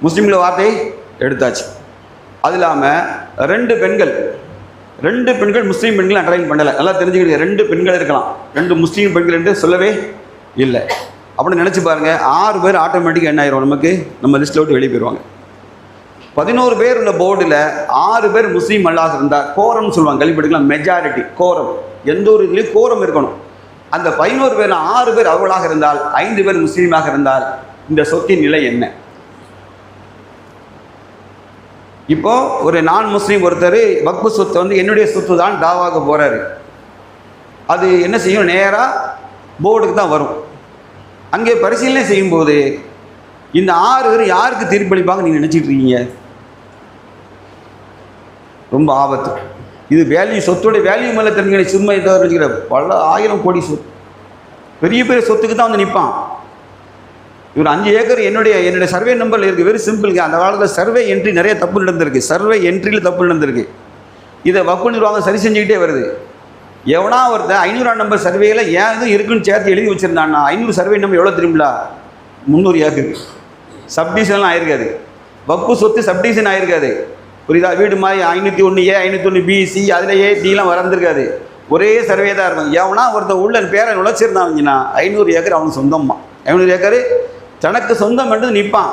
முஸ்லீம்கிற வார்த்தையை எடுத்தாச்சு. அது இல்லாமல் 2 பெண்கள் முஸ்லீம் பெண்கள் அட்ரைன் பண்ணலை. நல்லா தெரிஞ்சுக்கிட்டு 2 பெண்கள் இருக்கலாம், 2 முஸ்லீம் பெண்கள் என்று சொல்லவே இல்லை. அப்படின்னு நினச்சி பாருங்கள், 6 பேர் ஆட்டோமேட்டிக்காக என்ன ஆயிரும், நமக்கு நம்ம லிஸ்ட்டில் விட்டு வெளியே போயிடுவாங்க. 11 பேர் உள்ள போர்டில் 6 பேர் முஸ்லீம் அல்லாஹ் இருந்தால் கோரம்னு சொல்லுவாங்க. கல்விப்படிக்கலாம், மெஜாரிட்டி கோரம். எந்த ஒரு இதுலேயும் கோரம் இருக்கணும். அந்த 11 பேர் 6 பேர் அவர்களாக இருந்தால் 5 பேர் முஸ்லீமாக இருந்தால் இந்த சொத்தின் நிலை என்ன? இப்போது ஒரு நான் முஸ்லீம் ஒருத்தர் வக்பு சொத்து என்னுடைய சொத்து தான் தாவாக போகிறாரு. அது என்ன செய்யும், நேராக போர்டுக்கு தான் வரும். அங்கே பரிசீலனை செய்யும்போது இந்த 6 பேர் யாருக்கு தீர்ப்பளிப்பாங்க நீங்கள் நினச்சிட்டு இருக்கீங்க? ரொம்ப ஆபத்து. இது வேல்யூ, சொத்துடைய வேல்யூ மேலே தெரிஞ்சுக்கிற சும்மா இதை நினைக்கிற பல 1000 கோடி சொத்து, பெரிய பெரிய சொத்துக்கு தான் நிற்பான். இவர் 5 ஏக்கர் என்னுடைய சர்வே நம்பரில் இருக்குது. வெரி சிம்பிளுங்க. அந்த காலத்தில் சர்வே என்ட்ரி நிறைய தப்பு நடந்திருக்கு. சர்வே என்ட்ரியில் தப்பு நடந்திருக்கு. இதை வக்பு நிர்வாகம் சரி செஞ்சுக்கிட்டே வருது. எவனா ஒருத்தன் 500 நம்பர் சர்வேயில் ஏன் இது இருக்குன்னு சேர்த்து எழுதி வச்சுருந்தான்னா 500 சர்வே நம்பர் எவ்வளோ தெரியுங்களா? 300 ஏக்கர். சப்டிஷன்லாம் ஆயிருக்காது. வக்பு சொத்து சப்டிஷன் ஆயிருக்காது. புரியுதா? வீடு மாதிரி 501A 501B C அதில் A Dலாம் வளர்ந்துருக்காது. ஒரே சர்வே தான் இருக்கும். எவனா ஒருத்தன் உள்ள பேரை நுழைச்சிருந்தாங்கன்னா 500 ஏக்கர் அவனுக்கு சொந்தம்மா. 500 ஏக்கர் தனக்கு சொந்தம் என்று நிற்பான்.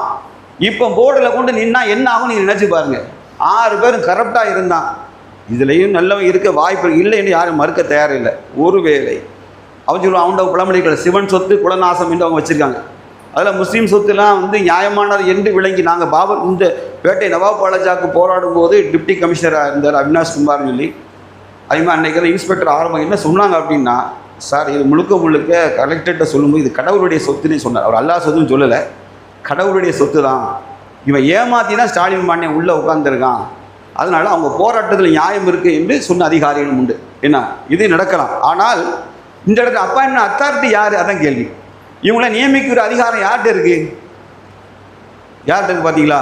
இப்போ போர்டில் கொண்டு நின்னா என்ன ஆகும் நீங்கள் நினச்சி பாருங்கள். 6 பேரும் கரப்டாக இருந்தான். இதுலேயும் நல்லவன் இருக்க வாய்ப்பு இல்லைன்னு யாரும் மறுக்க தயாரில்லை. ஒருவேளை அவன் சொல்லுவான், அவன் புலமொழிகள் சிவன் சொத்து குலநாசம் என்று அவங்க வச்சுருக்காங்க. அதில் முஸ்லீம் சொத்துலாம் நியாயமானது என்று விளங்கி நாங்கள் பாபர் இந்த பேட்டை நவாப் பாலாஜாவுக்கு போராடும் போது டிப்டி கமிஷனராக இருந்தார் அவினாஷ் குமார்னு சொல்லி, அதுமாதிரி அன்றைக்கி இன்ஸ்பெக்டர் ஆரம்பம் என்ன சொன்னாங்க அப்படின்னா, சார் இது முழுக்க கலெக்டர்கிட்ட சொல்லும்போது இது கடவுளுடைய சொத்துன்னு சொன்னார். அவர் அல்லாஹ் சொத்துன்னு சொல்லலை, கடவுளுடைய சொத்து தான். இவன் ஏமாற்றி தான் ஸ்டாலின் பாண்டியன் உள்ளே உட்காந்துருக்கான். அதனால் அவங்க போராட்டத்தில் நியாயம் இருக்குது என்று சொன்ன அதிகாரிகளும் உண்டு. என்ன இது நடக்கலாம். ஆனால் இந்த இடத்துல அப்பாயின்மெண்ட் அத்தாரிட்டி யார்? அதான் கேள்வி. இவங்களை நியமிக்கிற அதிகாரம் யார்கிட்ட இருக்குது? யார்கிட்ட இருக்குது பார்த்தீங்களா?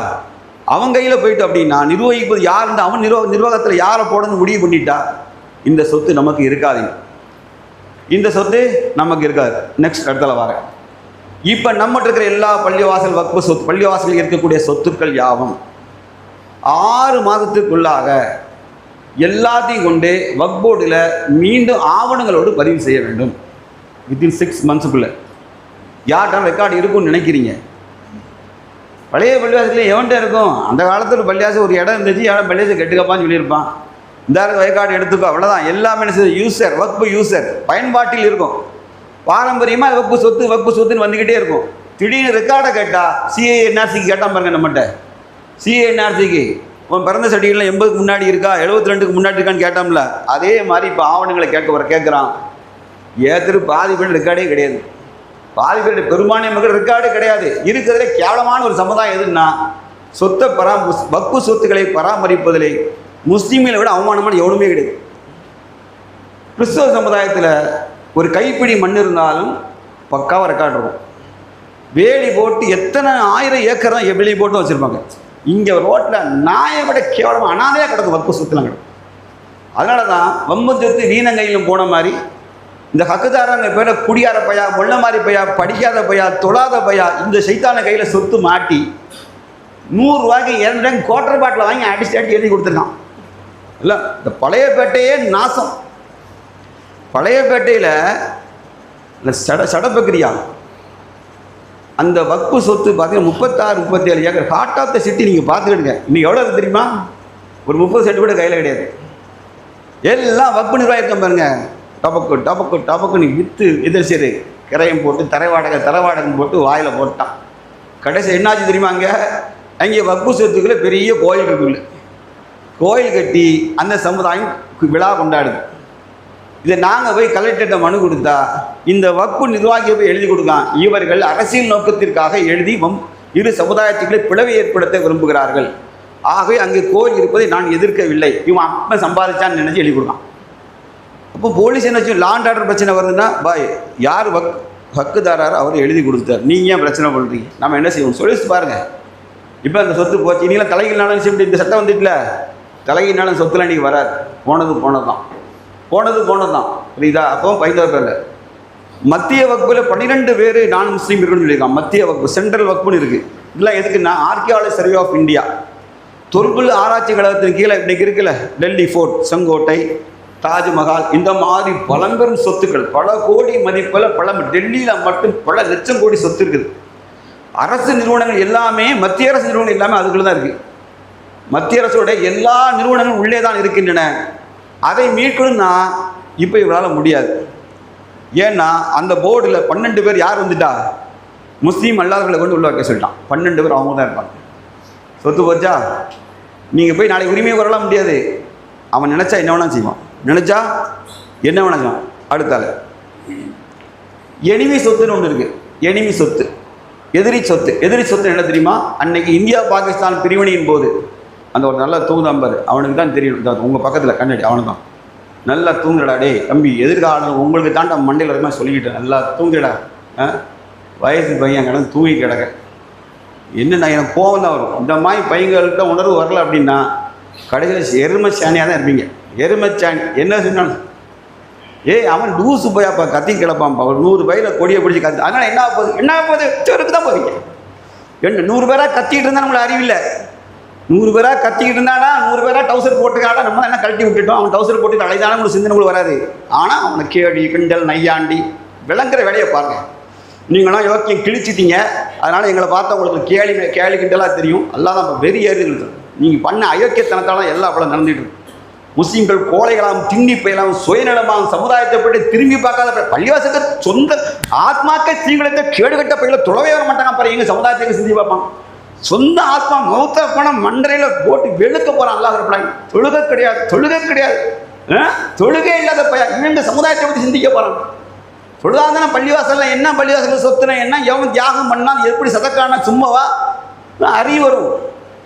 அவன் கையில் போயிட்டு அப்படின்னா நிர்வகிப்பது யாருன்னு அவன் நிர்வாகத்தில் யாரை போடணும்னு முடிவு பண்ணிட்டா இந்த சொத்து நமக்கு இருக்காது. இந்த சொத்து நமக்கு இருக்காது. நெக்ஸ்ட் இடத்துல வரேன். இப்போ நம்மகிட்ட இருக்கிற எல்லா பள்ளிவாசல் வக்பு சொத்து, பள்ளிவாசலில் இருக்கக்கூடிய சொத்துக்கள் யாவும் 6 மாதத்துக்குள்ளாக எல்லாத்தையும் கொண்டு வக்ஃப் போர்டில் மீண்டும் ஆவணங்களோடு பதிவு செய்ய வேண்டும். வித்தின் 6 மந்த்ஸுக்குள்ளே யார்கிட்ட ரெக்கார்டு இருக்குன்னு நினைக்கிறீங்க? பழைய பள்ளிவாசலில் எவன்கிட்ட இருக்கும்? அந்த காலத்தில் பள்ளிவாசல் ஒரு இடம் இருந்துச்சு, இடம் பள்ளிவாசல் கெட்டுக்கப்பான்னு சொல்லியிருப்பான். இந்த ரெக்கார்டு எடுத்துக்கோ, அவ்வளோதான். எல்லாமே யூசர் வக்ஃபு யூசர் பயன்பாட்டில் இருக்கும். பாரம்பரியமாக வக்ஃபு சொத்துன்னு வந்துக்கிட்டே இருக்கும். திடீர்னு ரெக்கார்டை கேட்டால் சிஏ என்ஆர்சிக்கு கேட்டால் பாருங்க, நம்மகிட்ட சிஏ என்ஆர்சிக்கு உன் பிறந்த சர்டிஃபிகேட்லாம் 80க்கு முன்னாடி இருக்கா 72க்கு முன்னாடி இருக்கான்னு கேட்டோம்ல, அதே மாதிரி இப்போ ஆவணங்களை கேட்குறான். ஏற்று பாதி பேர் ரெக்கார்டே கிடையாது. பாதி பேர் பெரும்பான்மை மக்கள் ரெக்கார்டே கிடையாது. இருக்கிறதுல கேவலமான ஒரு சமுதாயம் எதுன்னா, சொத்தை வக்ஃபு சொத்துக்களை பராமரிப்பதிலே முஸ்லீம்களை விட அவமானமான எவனுமே கிடையாது. கிறிஸ்தவ சமுதாயத்தில் ஒரு கைப்பிடி மண் இருந்தாலும் பக்காவாக ரெக்கார்டு இருக்கும். வேலி போட்டு எத்தனை 1000 ஏக்கர் தான் வேலி போட்டு வச்சுருப்பாங்க. இங்கே ரோட்டில் நாயை விட கேவலமாக அனாதையாக கிடக்கும் வக்ஃபு சொத்துலாம் கிடக்கும். அதனால தான் வம்பு சொத்து வீணங்கையிலும் போன மாதிரி இந்த ஹக்குதாரங்க பேர குடியார பையா, முள்ள மாதிரி பையா, படிக்காத பையா, தொழாத பையா, இந்த சைத்தான கையில் சொத்து மாட்டி 100 ரூபாய்க்கு 2 ரூபாய்க்கு குவார்டர் பாட்டில் வாங்கி அடிச்சு எழுதி கொடுத்துருக்கான். இல்லை, இந்த பழையப்பேட்டையே நாசம். பழையப்பேட்டையில் இந்த சடபக்கிரியா அந்த வக்ஃபு சொத்து பார்த்தீங்கன்னா 36-37 acre. Heart of the city நீங்கள் பார்த்துக்கிடுங்க. இன்னைக்கு எவ்வளோ தெரியுமா? ஒரு 30 சென்ட் கூட கையில் கிடையாது. எல்லாம் வக்ஃபு நிர்வாகம் இருக்க பாருங்க. டபக்குன்னு விற்று எதிர் சரி கிரையம் போட்டு தரவாடகை போட்டு வாயில் போட்டான். கடைசி என்னாச்சு தெரியுமா? அங்கே வக்ஃபு சொத்துக்களை பெரிய கோயில் இருக்குல்ல, கோயில் கட்டி அந்த சமுதாயம் விழா கொண்டாடுது. இதை நாங்கள் போய் கலெக்டர்கிட்ட மனு கொடுத்தா இந்த வக்ஃபு நிர்வாகியை போய் எழுதி கொடுக்கான். இவர்கள் அரசியல் நோக்கத்திற்காக எழுதி இரு சமுதாயத்துக்களை பிளவை ஏற்படுத்த விரும்புகிறார்கள். ஆகவே அங்கே கோயில் இருப்பதை நான் எதிர்க்கவில்லை, இவன் அப்போ சம்பாதிச்சான்னு நினச்சி எழுதி கொடுக்கான். அப்போ போலீஸ் என்ன லா அண்ட் ஆர்டர் பிரச்சனை வருதுன்னா, பாய் யார் ஹக்குதாரர் அவர் எழுதி கொடுத்தார், நீங்கள் ஏன் பிரச்சனை பண்ணுறீங்க, நம்ம என்ன செய்வோம் சொல்லி பாருங்கள். இப்போ அந்த சொத்து போச்சு. நீங்களாம் தலைகீழ்னாலும் சரி, இந்த சட்டம் வந்துட்டுல தலைகீழ்னாலும் சொத்துலாம் இன்றைக்கி வராது. போனது தான் புரியுதா? அப்போ 15 பேர் மத்திய வக்ஃபில் 12 பேர் நான் முஸ்லீம் இருக்குன்னு சொல்லியிருக்கான். மத்திய வக்ஃபு, சென்ட்ரல் வக்ஃபுன்னு இருக்குது. இதெல்லாம் எதுக்குன்னா, ஆர்கியாலஜி சர்வே ஆஃப் இந்தியா தொல்பொருள் ஆராய்ச்சி கழகத்தின் கீழே இன்றைக்கி இருக்குல்ல, டெல்லி ஃபோர்ட், செங்கோட்டை, தாஜ்மஹால், இந்த மாதிரி பழம்பெரும் சொத்துக்கள் பல கோடி மதிப்பில் டெல்லியில் மட்டும் பல லட்சம் கோடி சொத்து இருக்குது. அரசு நிறுவனங்கள் எல்லாமே, மத்திய அரசு நிறுவனங்கள் எல்லாமே அதுக்குள்ள தான் இருக்குது. மத்திய அரசோட எல்லா நிறுவனங்களும் உள்ளே தான் இருக்கின்றன. அதை மீட்கணும்னா இப்போ இவரால் முடியாது. ஏன்னா அந்த போர்டில் 12 பேர் யார் வந்துட்டா, முஸ்லீம் அல்லாதவர்களை கொண்டு உள்ள வைக்க சொல்லிட்டான். 12 பேர் அவங்க தான் இருப்பாங்க. சொத்து போச்சா, நீங்கள் போய் நாளைக்கு உரிமையை வரலாம் முடியாது. அவன் நினச்சா என்ன வேணாலும் செய்வான், நினச்சா என்ன வேணாம் செய்வான். அடுத்தால எனிமி சொத்துன்னு ஒன்று இருக்குது. எனிமி சொத்து, எதிரி சொத்து என்ன தெரியுமா? அன்னைக்கு இந்தியா பாகிஸ்தான் பிரிவினையின் போது அந்த ஒரு நல்ல தூங்குதாம்பார், அவனுக்கு தான் தெரியும். உங்கள் பக்கத்தில் கண்ணாடி அவனுக்கு தான். நல்லா தூங்குறடா டே தம்பி, எதிர்காலம் உங்களுக்கு தாண்டா மண்டையில் இருக்க சொல்லிக்கிட்டேன், நல்லா தூங்குடா. வயசு பையன் கிடந்து தூங்கி கிடக்க என்னென்ன எனக்கு கோவம் தான் வரும். இந்த மாதிரி பையன்கள்கிட்ட உணர்வு வரல அப்படின்னா கடைசியில் எருமை சாணியாக தான் இருப்பீங்க. எருமை சாணி என்ன சொன்னாலும் அவன் லூசு போயாப்பா கத்தி கிடப்பான்ப்பா, ஒரு 100 பையில் கொடியை பிடிச்சி கத்தி. அதனால் என்ன போகுது தெருக்கு தான் போவீங்க. 100 பேராக கத்திக்கிட்டு இருந்தால் நம்மளை அறிவில்லை. 100 பேராக கத்திக்கிட்டு இருந்தாடா, 100 பேராக டவுசர் போட்டுக்காடா, நம்ம என்ன கழட்டி விட்டுட்டோம். அவன் டவுசர் போட்டு அழைதான உங்களுக்கு சிந்தனை கூட வராது. ஆனால் அவனை கேடி கிண்டல் நையாண்டி விளங்குற வேலையை பாருங்கள். நீங்களாம் யோக்கியம் கிழிச்சிட்டீங்க, அதனால் எங்களை பார்த்தா உங்களுக்கு கேலி கிண்டலாக தெரியும். எல்லாம் தான் வெறி ஏறுது. நீங்கள் பண்ண அயோக்கியத்தனத்தால் எல்லாம் அவ்வளோ நடந்துட்டு. முஸ்லீம்கள் கோழைகளாகவும் திண்ணி பயிலாகவும் சுயநலமாகவும் சமுதாயத்தை போட்டு திரும்பி பார்க்காத பள்ளிவாசத்தை சொந்த ஆத்மாக்கள் தீங்குளத்தை கேடுகட்ட பயில தொலைவே வர மாட்டாங்க. பாரு எங்கள் சமுதாயத்தை சிந்தி பார்ப்பான். சொந்த ஆத்மா மௌத்த பணம் மண்டரையில் போட்டு வெளுக்க போகிறான். அல்லாஹ் ரப்பல் தொழுகை கிடையாது தொழுகை இல்லாத பையன் இந்த சமுதாயத்தை பற்றி சிந்திக்க போகிறான். தொழுதாதான பள்ளிவாசலில் என்ன, பள்ளிவாசலில் சொத்துனா என்ன, எவன் தியாகம் பண்ணால் எப்படி சதக்கான சும்மாவா அறிவு வரும்.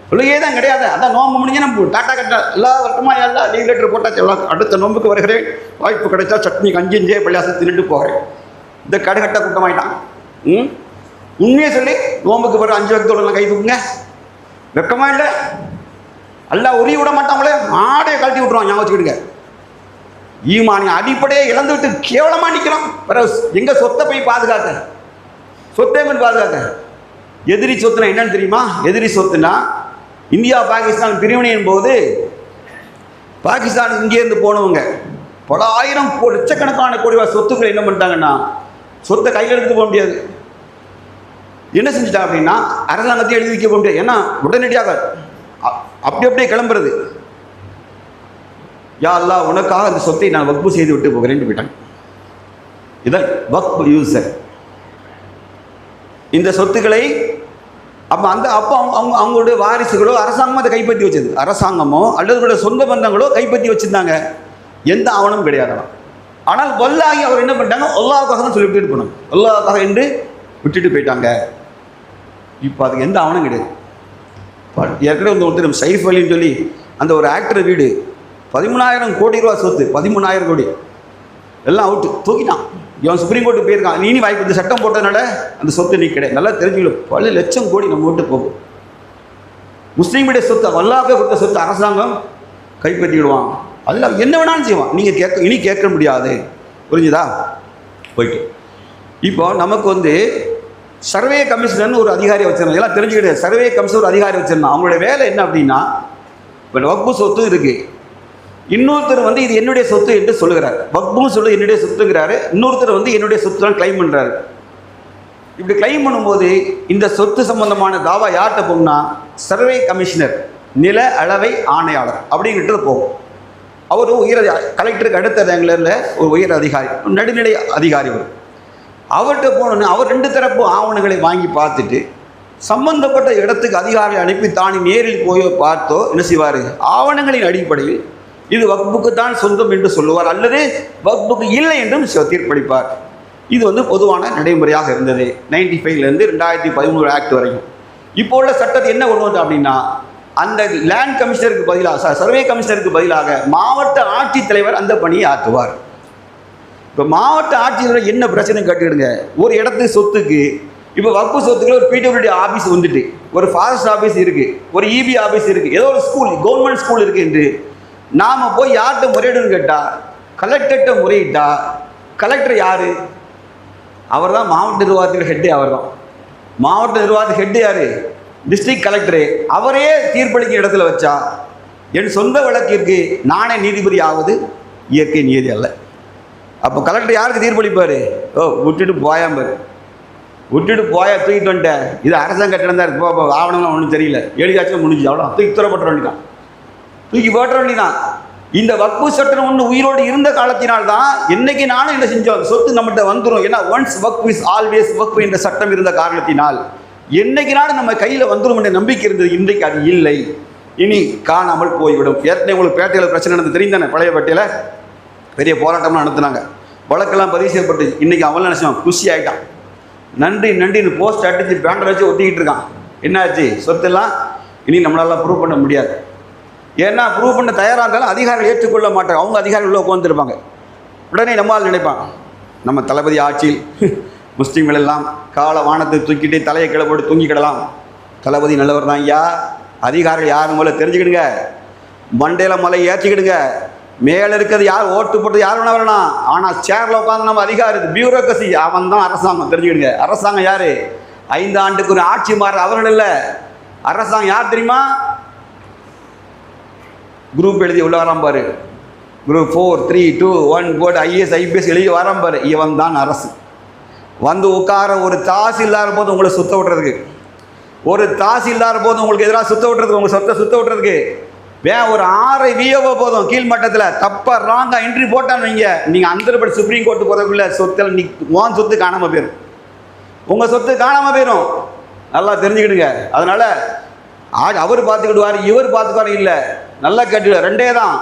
தொழுகையே தான் கிடையாது. அதான் நோம்பு முடிஞ்சு நம்ம டாட்டா கட்ட எல்லா வருஷமா எல்லாம் லீவ் லெட்டர் போட்டாச்சு. எல்லாம் அடுத்த நோம்புக்கு வருகிறேன், வாய்ப்பு கிடைச்சா சட்னி கஞ்சிஞ்சே பள்ளிவாசல் தின்னுட்டு போகிறேன். இந்த கடுகட்ட கூட்டமாயிட்டான். உண்மையை சொல்லி நோம்புக்கு பிறகு 5 வக்தோட கை தூக்குங்க, வெக்கமா இல்லை? எல்லாம் உரிய விட மாட்டாங்களே, ஆடையை கழட்டி விட்டுருவான். ஞாபகம் வச்சுக்கிடுங்க. ஈமானின் அடிப்படையை இழந்து விட்டு கேவலமாக நிற்கிறோம். பிறகு எங்கள் சொத்தை போய் பாதுகாக்க, சொத்தை போய் பாதுகாக்க. எதிரி சொத்துனா என்னன்னு தெரியுமா? எதிரி சொத்துனா இந்தியா பாகிஸ்தான் பிரிவினையின் போது பாகிஸ்தான் இங்கேருந்து போனவங்க பல ஆயிரம் லட்சக்கணக்கான கோடி சொத்துக்களை என்ன பண்ணிட்டாங்கன்னா, சொத்தை கையில் எடுத்து போக முடியாது. என்ன செஞ்சுட்டா அப்படின்னா, அரசாங்கத்தையும் எழுதி வைக்க போக முடியாது. ஏன்னா உடனடியாக அப்படியே கிளம்புறது. யா அல்லாஹ் உனக்காக அந்த சொத்தை நான் வக்ஃபு செய்து விட்டு போகிறேன்னு போயிட்டாங்க. இதான் வக்ஃப் யூசர். இந்த சொத்துக்களை அப்போ அவங்களுடைய வாரிசுகளோ அரசாங்கமோ அதை கைப்பற்றி வச்சது, அரசாங்கமோ அல்லது சொந்த பந்தங்களோ கைப்பற்றி வச்சுருந்தாங்க. எந்த ஆவணமும் கிடையாதான். ஆனால் வல்லாகி அவர் என்ன பண்ணிட்டாங்க, அல்லாஹ்வுக்காக தான் சொல்லி விட்டுட்டு போனாங்க, அல்லாஹ்வுக்காக என்று விட்டுட்டு போயிட்டாங்க. இப்போ அதுக்கு எந்த ஆவணம் கிடையாது. ஏற்கனவே ஒருத்தர் சைஃப் அலின்னு சொல்லி அந்த ஒரு ஆக்டர் வீடு 13,000 கோடி ரூபா சொத்து, 13,000 கோடி எல்லாம் அவுட்டு, தூக்கிட்டான். இவன் சுப்ரீம் கோர்ட்டு போயிருக்கான். நீ வாய்ப்பு இந்த சட்டம் போட்டதுனால அந்த சொத்து நீ கிடையாது. நல்லா தெரிஞ்சுக்கணும், பல லட்சம் கோடி நம்ம வீட்டு போகும். முஸ்லீமுடைய சொத்து, அல்லாஹ்வுக்கு கொடுத்த சொத்து அரசாங்கம் கைப்பற்றிடுவான். அல்லாஹ் என்ன வேணாலும் செய்வான். நீங்கள் இனி கேட்க முடியாது. புரிஞ்சுதா? போயிட்டு இப்போ நமக்கு சர்வே கமிஷனர்னு ஒரு அதிகாரி வச்சிருந்தோம். எல்லாம் தெரிஞ்சுக்கிட்டு சர்வே கமிஷனர் ஒரு அதிகாரி வச்சிருந்தோம். அவங்களுடைய வேலை என்ன அப்படின்னா, இப்போ வக்பு சொத்து இருக்குது, இன்னொருத்தர் இது என்னுடைய சொத்து என்று சொல்லுகிறார். வக்பும் சொல்லு என்னுடைய சொத்துங்கிறாரு, இன்னொருத்தர் என்னுடைய சொத்து தான் கிளைம் பண்ணுறாரு. இப்படி கிளைம் பண்ணும்போது இந்த சொத்து சம்பந்தமான தாவா யார்கிட்ட போகும்னா, சர்வே கமிஷனர், நில அளவை ஆணையாளர் அப்படிங்கிட்டு போகும். அவர் உயர் கலெக்டருக்கு அடுத்த ரேங்கில் ஒரு உயர் அதிகாரி, நடுநிலை அதிகாரி. அவர்கிட்ட போனோன்னு அவர் 2 தரப்பு ஆவணங்களை வாங்கி பார்த்துட்டு சம்பந்தப்பட்ட இடத்துக்கு அதிகாரி அனுப்பி தானே நேரில் போய் பார்த்தோ என்ன செய்வார், ஆவணங்களின் அடிப்படையில் இது வக்புக்கு தான் சொந்தம் என்று சொல்லுவார், அல்லது வக்புக்கு இல்லை என்றும் தீர்ப்பளிப்பார். இது பொதுவான நடைமுறையாக இருந்தது 95லேருந்து 2013 ஆக்ட் வரைக்கும். இப்போ உள்ள சட்டத்தை என்ன கொண்டு வந்தோம் அப்படின்னா, அந்த லேண்ட் கமிஷனருக்கு பதிலாக, சர்வே கமிஷனருக்கு பதிலாக மாவட்ட ஆட்சித்தலைவர் அந்த பணியை ஆற்றுவார். இப்போ மாவட்ட ஆட்சித்தலைவர் என்ன பிரச்சனை கேட்டுக்கிடுங்க, ஒரு இடத்துக்கு சொத்துக்கு இப்போ வக்பு சொத்துக்கள் ஒரு பிடபிள்யூடி ஆஃபீஸ் வந்துட்டு, ஒரு ஃபாரஸ்ட் ஆஃபீஸ் இருக்குது, ஒரு இபி ஆஃபீஸ் இருக்குது, ஏதோ ஒரு ஸ்கூல், கவர்மெண்ட் ஸ்கூல் இருக்குது என்று நாம் போய் யார்கிட்ட முறையிடுன்னு கேட்டால், கலெக்டர்கிட்ட முறையிட்டா, கலெக்டர் யார்? அவர் தான் மாவட்ட நிர்வாகத்தில் ஹெட்டு. அவர் தான் மாவட்ட நிர்வாகத்தில் ஹெட்டு. யார்? District collector. அவரே தீர்ப்பளிக்கும் இடத்துல வச்சா என் சொந்த வழக்கிற்கு நானே நீதிபதி ஆவது இயற்கை நீதி அல்ல. அப்போ கலெக்டர் யாருக்கு தீர்ப்பளிப்பார்? விட்டுட்டு போயாம்பார், விட்டுட்டு போயா தூக்கிட்டு வந்துட்டேன், இது அரசாங்க கட்டிடம் தான் இருக்குது, ஆவணம்லாம் ஒன்றும் தெரியல, எழுதியாச்சும் முடிஞ்சு, அவ்வளோ தூக்கி துறப்பட்ட வேண்டிதான், தூக்கி போட்ட வேண்டிதான். இந்த வக்பு சட்டம் ஒன்று உயிரோடு இருந்த காலத்தினால்தான் என்னைக்கு நானும் என்ன செஞ்சோம், சொத்து நம்மகிட்ட வந்துடும். ஏன்னா ஒன்ஸ் வக்பு இஸ் ஆல்வேஸ் வக்பு என்ற சட்டம் இருந்த காரணத்தினால் என்னைக்கு நானும் நம்ம கையில் வந்துடும் என்ற நம்பிக்கை இருந்தது. இன்றைக்கு அது இல்லை, இனி காணாமல் போய்விடும். ஏற்கனவே உங்களுக்கு பேட்டையில் பிரச்சனை நடந்து தெரிந்தானே, பழைய பேட்டையில் பெரிய போராட்டம்லாம் நடத்துனாங்க, வழக்கெல்லாம் பதிவு செய்யப்பட்டு. இன்றைக்கி அவன் நினச்சான், குஷி ஆகிட்டான், நன்றி நன்றின்னு போஸ்ட் அடித்து பேண்டர் வச்சு ஒட்டிக்கிட்டு இருக்கான். என்னாச்சு, சொத்தெல்லாம் இனி நம்மளால ப்ரூவ் பண்ண முடியாது. ஏன்னா ப்ரூவ் பண்ண தயாராக இருந்தாலும் அதிகாரிகள் ஏற்றுக்கொள்ள மாட்டாங்க. அவங்க அதிகாரிகள் உள்ள உட்காந்துருப்பாங்க. உடனே நம்மால் நினைப்பாங்க, நம்ம தளபதி ஆட்சியில் முஸ்லீம்கள் எல்லாம் கால வானத்தை தூக்கிட்டு தலையை கீழே போட்டு தூங்கிக்கிடலாம், தளபதி நல்லவர் தான் ஐயா. அதிகாரிகள் யாரும் போல தெரிஞ்சுக்கிடுங்க, மண்டையில் மலை ஏற்றிக்கிடுங்க, மேலே இருக்கிறது யார், ஓட்டு போட்டு யார் வேணா வரலாம், ஆனால் சேரில் உட்காந்து நம்ம அதிகாரி பியூரோக்ரசி, அவன் தான் அரசாங்கம். தெரிஞ்சுக்கிடுங்க, அரசாங்கம் யார்? 5 ஆண்டுக்கு ஒரு ஆட்சி மாறுற அவர்கள் இல்லை. அரசாங்கம் யார் தெரியுமா? குரூப் எழுதி உள்ள வராம்பாரு, குரூப் 4, 3, 2, 1 போர்டு ஐஏஎஸ் ஐபிஎஸ் எழுதி வராம்பாரு, இவன் தான் அரசு. வந்து உட்கார ஒரு தாசு இல்லாத போது உங்களை சுத்த விட்டுறதுக்கு, ஒரு தாசு இல்லாத போது உங்களுக்கு எதிராக சுத்த விட்டுறதுக்கு, உங்கள் சொத்தை சுத்த விட்டுறதுக்கு ஒரு 6 விஓஓ போதும். கீழ்மட்டத்தில் தப்பாக ராங்காக என்ட்ரி போட்டான்னு வைங்க, நீங்கள் அந்த சுப்ரீம் கோர்ட்டு போகிறதுக்குள்ள சொத்தில் நீ உன் சொத்து காணாமல் போயிடும், உங்கள் சொத்து காணாமல் போயிடும். நல்லா தெரிஞ்சுக்கிடுங்க. அதனால் அவர் பார்த்துக்கிடுவார், இவர் பார்த்துக்குவார் இல்லை, நல்லா கேட்டுக்கிடு. 2 தான்.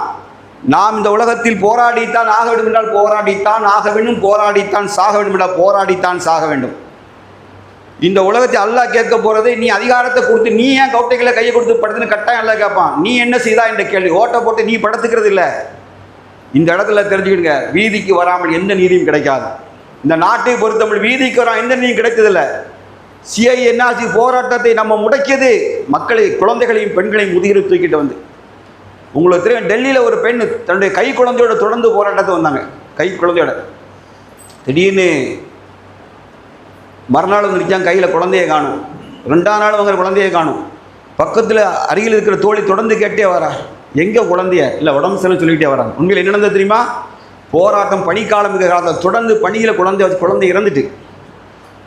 நாம் இந்த உலகத்தில் போராடித்தான் ஆக வேண்டும் என்றால் போராடித்தான் ஆக வேண்டும், போராடித்தான் சாக வேண்டும் என்றால் போராடித்தான் சாக வேண்டும். இந்த உலகத்தை அல்லாஹ் கேட்க போகிறது, நீ அதிகாரத்தை கொடுத்து நீ ஏன் கவுட்டைகளை கையை கொடுத்து படுத்துன்னு கட்டாயம் எல்லாம் கேட்பான். நீ என்ன செய்தா என்ற கேள்வி, ஓட்டை போட்டு நீ படுத்துக்கிறது இல்லை. இந்த இடத்துல தெரிஞ்சுக்கிடுங்க, வீதிக்கு வராமல் எந்த நீதியும் கிடைக்காது. இந்த நாட்டை பொறுத்தவரை வீதிக்கு வராமல் எந்த நீதியும் கிடைத்ததில்லை. சிஐஎன்ஆர்சி போராட்டத்தை நம்ம முடக்கியது மக்களை, குழந்தைகளையும் பெண்களையும் முதுகிட்டு தூக்கிட்டு வந்து. உங்களுக்கு தெரியும், டெல்லியில் ஒரு பெண் தன்னுடைய கை குழந்தையோட தொடர்ந்து போராட்டத்தை வந்தாங்க. கை குழந்தையோட திடீர்னு மறுநாள் வந்து நிற்காங்க, கையில் குழந்தையை காணும். 2ஆம் நாள் அவங்க குழந்தையை காணும். பக்கத்தில் அருகில் இருக்கிற தோழி தொடர்ந்து கேட்டே வரா, எங்கே குழந்தைய, இல்லை உடம்பு சரின்னு சொல்லிக்கிட்டே வராங்க. உண்மையில் என்ன நடந்தது தெரியுமா? போராட்டம் பனிக்காலம் இருக்கிற காலத்தில் தொடர்ந்து பணியில் குழந்தை இறந்துட்டு,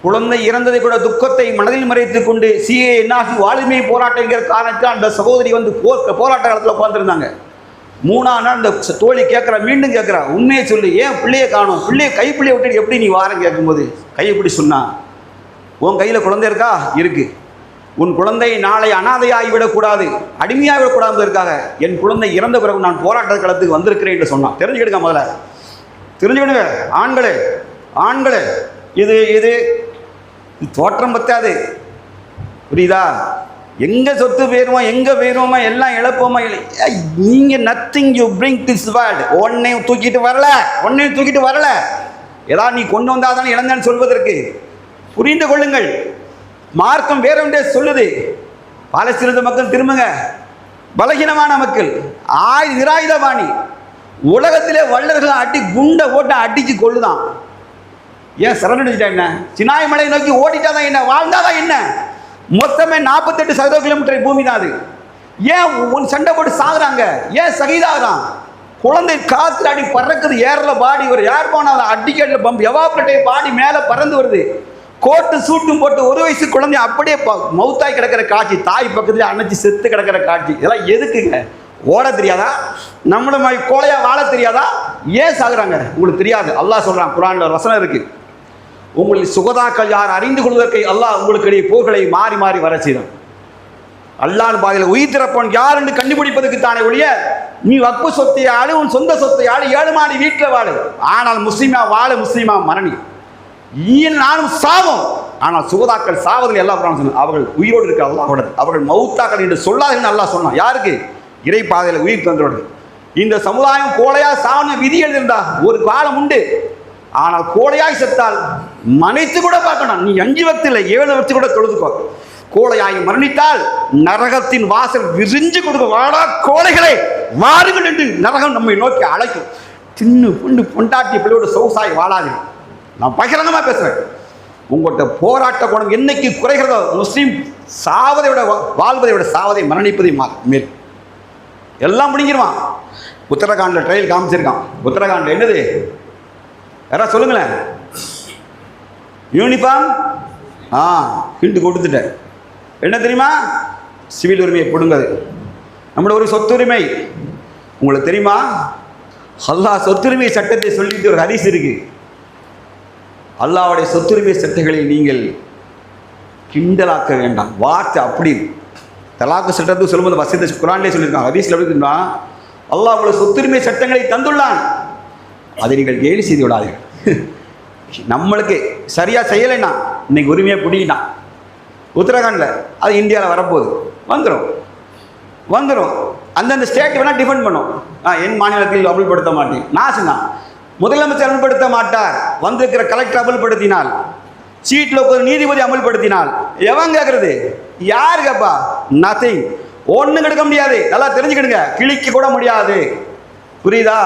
குழந்தை இறந்ததை கூட துக்கத்தை மனதில் மறைத்து கொண்டு சிஏஎன்ஆர்சி வாலிமை போராட்டங்கிற காரணத்தில் அந்த சகோதரி வந்து போராட்ட காலத்தில் உட்காந்துருந்தாங்க. 3ஆம் நாள் அந்த தோழி கேட்குறா, மீண்டும் கேட்குறா, உண்மையை சொல்லு, ஏன் பிள்ளையை காணும், கைப்பிள்ளையை விட்டுட்டு எப்படி நீ வாரம் கேட்கும்போது கையை பிடி சொன்னா, உன் கையில் குழந்தை இருக்கா? இருக்குது. உன் குழந்தை நாளை அனாதையாகிவிடக்கூடாது, அடிமையாகிவிடக்கூடாது என்பதற்காக என் குழந்தை இறந்த பிறகு நான் போராட்ட களத்துக்கு வந்திருக்கிறேன் என்று சொன்னான். தெரிஞ்சுக்கிடுங்க, முதல்ல தெரிஞ்சுக்கிடுங்க ஆண்களே, ஆண்களே. இது இது தோற்றம் பத்தாது, புரியுதா? எங்கே சொத்து போயிருமோ, எங்கே போயிருவோமா, எல்லாம் இழப்போமா. நீங்கள் nothing you bring this world. ஒன்னையும் தூக்கிட்டு வரல. ஏதாவது நீ கொண்டு வந்தால் தானே இழந்தேன்னு சொல்வதற்கு. புரிந்து கொள்ளுங்கள், மார்க்கம் வேற ஒன்றே சொல்லுது. பாலஸ்தீன மக்கள் திரும்புங்க, பலகீனமான மக்கள், நிராயுதபாணி, உலகத்திலே வல்லர்கள் அடி குண்டை ஓட்ட அடிச்சு கொள்ளுதான். ஏன் சரணடைஞ்சிட்டா என்ன? சினாய் மலை நோக்கி ஓடிட்டாதான் என்ன? வாழ்ந்தாதான் என்ன? மொத்தமே 48 கிலோமீட்டர் பூமி தான் அது. ஏன் உன் சண்டை போட்டு சாகுறாங்க? ஏன் சகிதாகிறான்? குழந்தை காத்துல அடி பறக்குது, ஏறல பாடி, ஒரு ஏர் போனால் அடிக்கல பம்ப் எவாப்ரேட்டை பாடி மேலே பறந்து வருது. கோட்டு சூட்டும் போட்டு 1 வயசு குழந்தை அப்படியே மவுத்தாய் கிடக்கிற காட்சி, தாய் பக்கத்துல அணைச்சி செத்து கிடக்கிற காட்சி. இதெல்லாம் எதுக்குங்க? ஓட தெரியாதா? நம்மள மாதிரி கோலையா வாழ தெரியாதா? ஏன் சாகுறாங்க? உங்களுக்கு தெரியாது. அல்லாஹ் சொல்றான், குர்ஆன்ல ஒரு வசனம் இருக்கு, உங்களில் சுகதாக்கள் யார் அறிந்து கொள்வதற்கு அல்லாஹ் உங்களுக்கு இடையே போர்களை மாறி மாறி வர செய்தான். அல்லாஹ் பாதையில் உயிர் திறப்பவன் யார் என்று கண்டுபிடிப்பதற்கு தானே ஒழிய, நீ வக்பு சொத்தை ஆளு, உன் சொந்த சொத்தை ஆளு, 7 மாடி வீட்டில் வாழு, ஆனால் முஸ்லீமா வாழு, முஸ்லீமா மரணி. நானும் சாவோம், ஆனால் சுகதாக்கள் சாவதில் எல்லாம் அவர்கள் உயிரோடு இருக்க அல்லாஹ், அவர்கள் மௌத்தாக்கள் என்று சொல்லாதீர்கள் அல்லாஹ் சொன்னான். யாருக்கு? இறை பாதையில் உயிர் தந்தவர்கள். இந்த சமுதாயம் கோலையா சாவன விதி எழுதிருந்தா ஒரு காலம் உண்டு. ஆனால் கோலையாய் செத்தால் மன்னித்து கூட பார்க்கணும். நீ 5 வக்து இல்லை, 7 வக்து கூட தொழுதுக்கோ. கோலையாய் மரணித்தால் நரகத்தின் வாசல் விரிஞ்சு கொடுக்க, வாடா கோலைகளை வாருங்கள் என்று நரகம் நம்மை நோக்கி அழைக்கும். தின்னு புண்டு பொண்டாட்டி பிள்ளையோட சொகுசாய் வாழாது. நான் பகிரங்கமாக பேசுகிறேன். உங்கள்கிட்ட போராட்ட குணம் என்னைக்கு குறைகிறதோ, முஸ்லீம் சாவதை விட வாழ்வதை விட சாவதை மரணிப்பதை மேல் எல்லாம் முடிங்கிடுவான். உத்தரகாண்டில் ட்ரையல் காமிச்சிருக்கான். உத்தரகாண்டில் என்னது யாராவது சொல்லுங்களேன்? யூனிஃபார்ம் ஹிண்டு கொடுத்துட்டேன். என்ன தெரியுமா? சிவில் உரிமையை கொடுங்கிறது. நம்மளோட ஒரு சொத்துரிமை உங்களுக்கு தெரியுமா? அல்லாஹ் சொத்துரிமை சட்டத்தை சொல்லிட்டு ஒரு ஹதீஸ் இருக்கு. அல்லாஹ்வுடைய சொத்துரிமை சட்டங்களில் நீங்கள் கிண்டலாக்க வேண்டாம். வார்த்தை அப்படி தலாக்கு சட்டத்தை சொல்லும்போது வசதி குர்ஆன்லேயே சொல்லியிருக்காங்க. ஹதீஸ்ல எப்படி தெரியுமா? அல்லாஹ் உங்களுடைய சொத்துரிமை சட்டங்களை தந்துள்ளான், அதை நீங்கள் கேலி செய்து விடாதீர்கள். நம்மளுக்கு சரியாக செய்யலைன்னா இன்னைக்கு உரிமையை பிடிக்கிட்டான் உத்தரகாண்டில், அது இந்தியாவில் வரப்போகுது, வந்துடும். அந்தந்த ஸ்டேட் வேணால் டிஃபெண்ட் பண்ணும். என் மாநிலத்தில் அமல்படுத்த மாட்டேன் நான் சொன்னான். முதலமைச்சர் அமல்படுத்த மாட்டார், வந்திருக்கிற கலெக்டர் அமல்படுத்தினால், சீட்டில் ஒரு நீதிபதி அமல்படுத்தினால் எவன் கேட்கறது? யார் கேப்பா? நத்திங். ஒன்றும் எடுக்க முடியாது. நல்லா தெரிஞ்சுக்கிடுங்க, கிழிக்க கூட முடியாது. புரியுதா?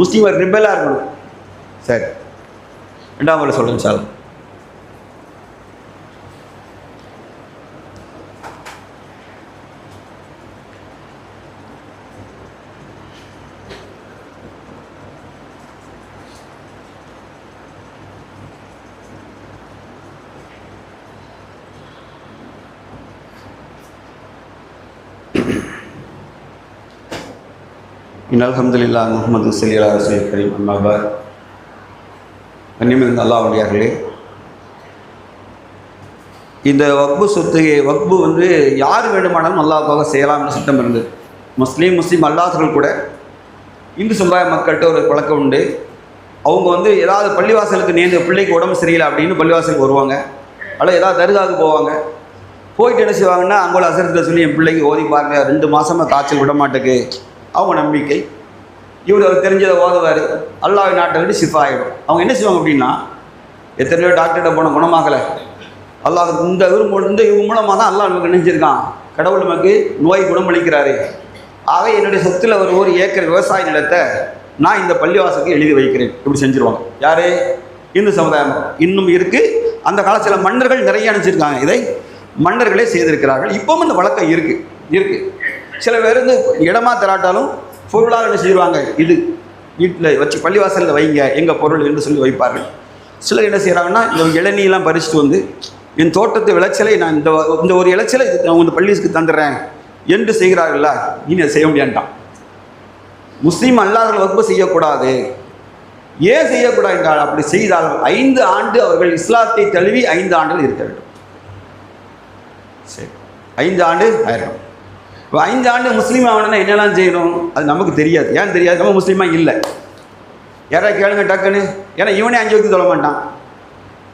முஸ்லீம் ரிபெல்லாக இருக்கணும். சரி, 2வது சொல்லுங்க சார். அல்ஹம்துலில்லாஹ் முஹம்மது ஸல்லல்லாஹு அலைஹி வஸல்லம் கரீம். அம்மா பாத். கண்ணியமிகுந்த அல்லாஹ்வுடையார்களே, இந்த வக்பு சொத்து, வக்பு யார் வேண்டுமானாலும் அல்லாஹ்வுக்காக செய்யலாம்னு சட்டம் இருந்தது. முஸ்லீம் அல்லாதவர்கள் கூட இந்து சமுதாய மக்கள்கிட்ட ஒரு பழக்கம் உண்டு. அவங்க ஏதாவது பள்ளிவாசலுக்கு நேர்ந்த பிள்ளைக்கு உடம்பு சரியில்லை அப்படின்னு பள்ளிவாசலுக்கு வருவாங்க, அல்லது ஏதாவது தர்காவுக்கு போவாங்க. போயிட்டு என்ன செய்வாங்கன்னா, அங்கோல அசரத்தில் சொல்லி என் பிள்ளைக்கு ஓதி பாருங்க, 2 மாதமாக காய்ச்சல் விட மாட்டேக்கு. அவங்க நம்பிக்கை. இவர் தெரிஞ்சதை ஓதுவார், அல்லாஹ் நாட்டை விட்டு ஷிஃபா ஆகிடும். அவங்க என்ன செய்வாங்க அப்படின்னா, எத்தனையோ டாக்டர்கிட்ட போன குணமாகலை, அல்லாஹ் இவங்க மூலமாக தான் அல்லாஹ் நமக்கு நினைச்சிருக்கான், கடவுள் நமக்கு நோய் குணமளிக்கிறாரு. ஆக என்னுடைய சொத்தில் ஒரு 1 ஏக்கர் விவசாய நிலத்தை நான் இந்த பள்ளிவாசலுக்கு எழுதி வைக்கிறேன். இப்படி செஞ்சுருவாங்க. யார்? இந்து சமுதாயம் இன்னும் இருக்குது. அந்த காலத்தில் மன்னர்கள் நிறைய அனுப்பிச்சிருக்காங்க, இதை மன்னர்களே செய்திருக்கிறார்கள். இப்போவும் இந்த வழக்கம் இருக்குது. சில பேர் இடமா தராட்டாலும் பொருளாக என்ன செய்வாங்க, இது வீட்டில் வச்சு பள்ளிவாசலில் வைங்க எங்கள் பொருள் என்று சொல்லி வைப்பார்கள். சிலர் என்ன செய்கிறாங்கன்னா, இந்த இளநீலாம் பறிச்சுட்டு என் தோட்டத்து விளைச்சலை நான் இந்த ஒரு இளைச்சலை நான் இந்த பள்ளிக்கு தந்துடுறேன் என்று செய்கிறார்களா? இனி அதை செய்ய முடியாண்டான். முஸ்லீம் அல்லாதவர்கள் வக்பு செய்யக்கூடாது. ஏன் செய்யக்கூடாது என்றால், அப்படி செய்தால் 5 ஆண்டு அவர்கள் இஸ்லாத்தை தழுவி 5 ஆண்டுகள் இருக்க வேண்டும். சரி, 5 ஆண்டு ஆயிரம். இப்போ 5 ஆண்டு முஸ்லீம் ஆகணும்னா என்னெல்லாம் செய்யணும் அது நமக்கு தெரியாது. ஏன் தெரியாது? நம்ம முஸ்லீமாக இல்லை. யாராவது கேளுங்க டக்குன்னு. ஏன்னா இவனே 5 வக்து தொழ மாட்டான்.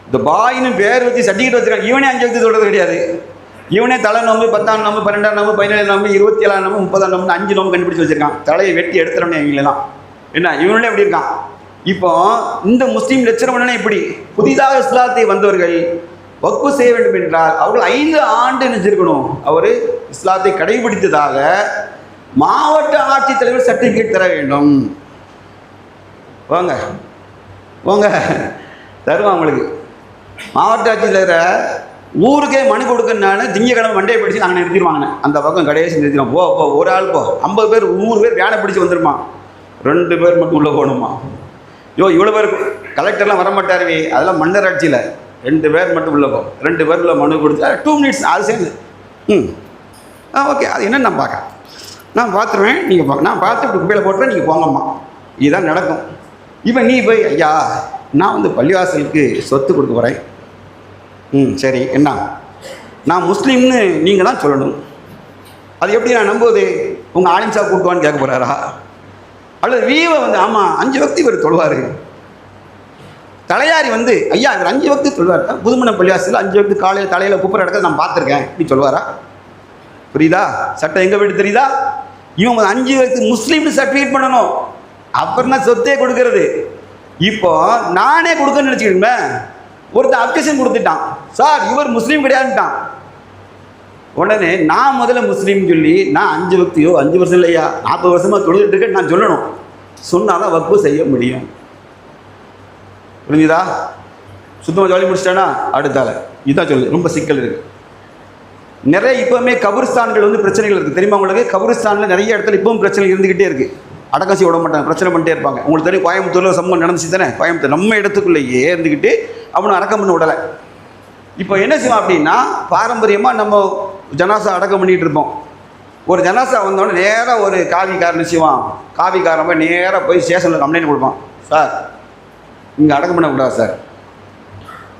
இந்த பாயின்னு பேர் வச்சு சர்டிஃபிகேட் வச்சுருக்கான். இவனே 5 வக்து தொழுறது கிடையாது. இவனே தலை நோம்பு 10ஆம் நோம்பு 12ஆம் நோம்பு 17ஆம் நோம்பு 27ஆம் நோம்பு 30ஆம் நோம்பு 5 நோம்பு கண்டுபிடிச்சி வச்சிருக்கான். தலையை வெட்டி எடுத்துறோன்னே இவங்களெல்லாம் என்ன இவனே எப்படி இருக்கான். இப்போ இந்த முஸ்லீம் லட்சணம்னா இப்படி புதிதாக இஸ்லாத்தை வந்தவர்கள் வக்ஃபு செய்ய வேண்டும் என்றால் அவர்கள் 5 ஆண்டு நினைச்சிருக்கணும். அவர் இஸ்லாத்தை கடைபிடித்ததாக மாவட்ட ஆட்சித்தலைவர் சர்டிஃபிகேட் தர வேண்டும். வாங்க வாங்க தருவான் அவங்களுக்கு. மாவட்ட ஆட்சித்தலைவரை ஊருக்கே மனு கொடுக்கறனால திங்கக்கிழமை மண்டையை பிடிச்சி நாங்கள் நிறுத்திடுவாங்க. அந்த பக்கம் கடைசி நிறுத்திடுவோம். போ ஒரு ஆள் போ 50 பேர் 100 பேர் வேனை பிடிச்சி வந்துருமா, 2 பேர் மட்டும் உள்ளே போகணுமா. இவ்வளோ பேர் கலெக்டர்லாம் வரமாட்டாருவே, அதெல்லாம் மன்னர் ஆட்சியில் 2 பேர் மட்டும் உள்ளே போ. 2 பேர் உள்ள மனு கொடுத்தா 2 மினிட்ஸ் அது சேர்ந்து ஓகே அது என்னன்னு நான் பார்க்க நான் பார்த்துருவேன். நீங்கள் போங்க, நான் பார்த்து இப்படி குப்பையில் போட்டுறேன், நீங்கள் போங்கம்மா. இதுதான் நடக்கும். இப்போ நீ போய் ஐயா நான் வந்து பள்ளிவாசலுக்கு சொத்து கொடுக்க போகிறேன். சரி என்ன நான் முஸ்லீம்னு நீங்கள் தான் சொல்லணும். அது எப்படி நான் நம்புவது? உங்கள் ஆலிம்சா கூட்டுவான்னு கேட்க போகிறாரா? அல்லது வீவை வந்து ஆமாம் 5 வக்து இவர் தொழுவார். தலையாரி வந்து ஐயா இவர் 5 வக்து தொழுவார். புதுமண பள்ளிவாசலில் 5 வக்து காலையில் தலையில் குப்புற இடத்துல நான் பார்த்துருக்கேன் இப்படி சொல்லுவாரா? புரியுதா? சட்டம் எங்கே போய்ட்டு தெரியுதா? இவங்க 5 வக்து முஸ்லீம்னு சர்டிஃபிகேட் பண்ணணும். அப்புறம் தான் சொத்தே கொடுக்கறது. இப்போ நானே கொடுக்கணும்னு நினச்சிக்கிடுங்க. ஒருத்தர் அப்ளிகேஷன் கொடுத்துட்டான், சார் இவர் முஸ்லீம் கிடையாதுட்டான். உடனே நான் முதல்ல முஸ்லீம்னு சொல்லி நான் 5 வக்தியோ 5 வருஷம் இல்லையா 40 வருஷமாக தொழுதுட்டு இருக்கேன்னு நான் சொல்லணும். சொன்னால் தான் வக்ஃபு செய்ய முடியும். புரிஞ்சுதா? சுத்தமாக ஜாலி முடிச்சிட்டானா அடுத்தால இதுதான் சொல்லு. ரொம்ப சிக்கல் இருக்குது. நிறைய இப்போவுமே கபரிஸ்தான்கள் வந்து பிரச்சனைகள் இருக்குது தெரியுமா உங்களுக்கு? கபரிஸ்தானில் நிறைய இடத்துல இப்பவும் பிரச்சனை இருந்துக்கிட்டே இருக்குது. அடக்காசி விட மாட்டாங்க, பிரச்சனை பண்ணிட்டே இருப்பாங்க. உங்களுக்கு தெரியும் கோயம்புத்தூரில் சம்பவம் நடந்துச்சு தானே? கோயம்புத்தூர் நம்ம இடத்துக்குள்ளேயே இருந்துக்கிட்டு அவனை அடக்கம் பண்ண விடலை. இப்போ என்ன செய்வோம் அப்படின்னா பாரம்பரியமாக நம்ம ஜனாசா அடக்கம் பண்ணிகிட்டு இருப்போம். ஒரு ஜனாசா வந்தோடனே நேராக ஒரு காவிக்காரன் செய்வான். காவிக்காரன் போய் நேராக போய் ஸ்டேஷனில் கம்ப்ளைண்ட் கொடுப்பான். சார் இங்கே அடக்கம் பண்ணக்கூடாது சார்,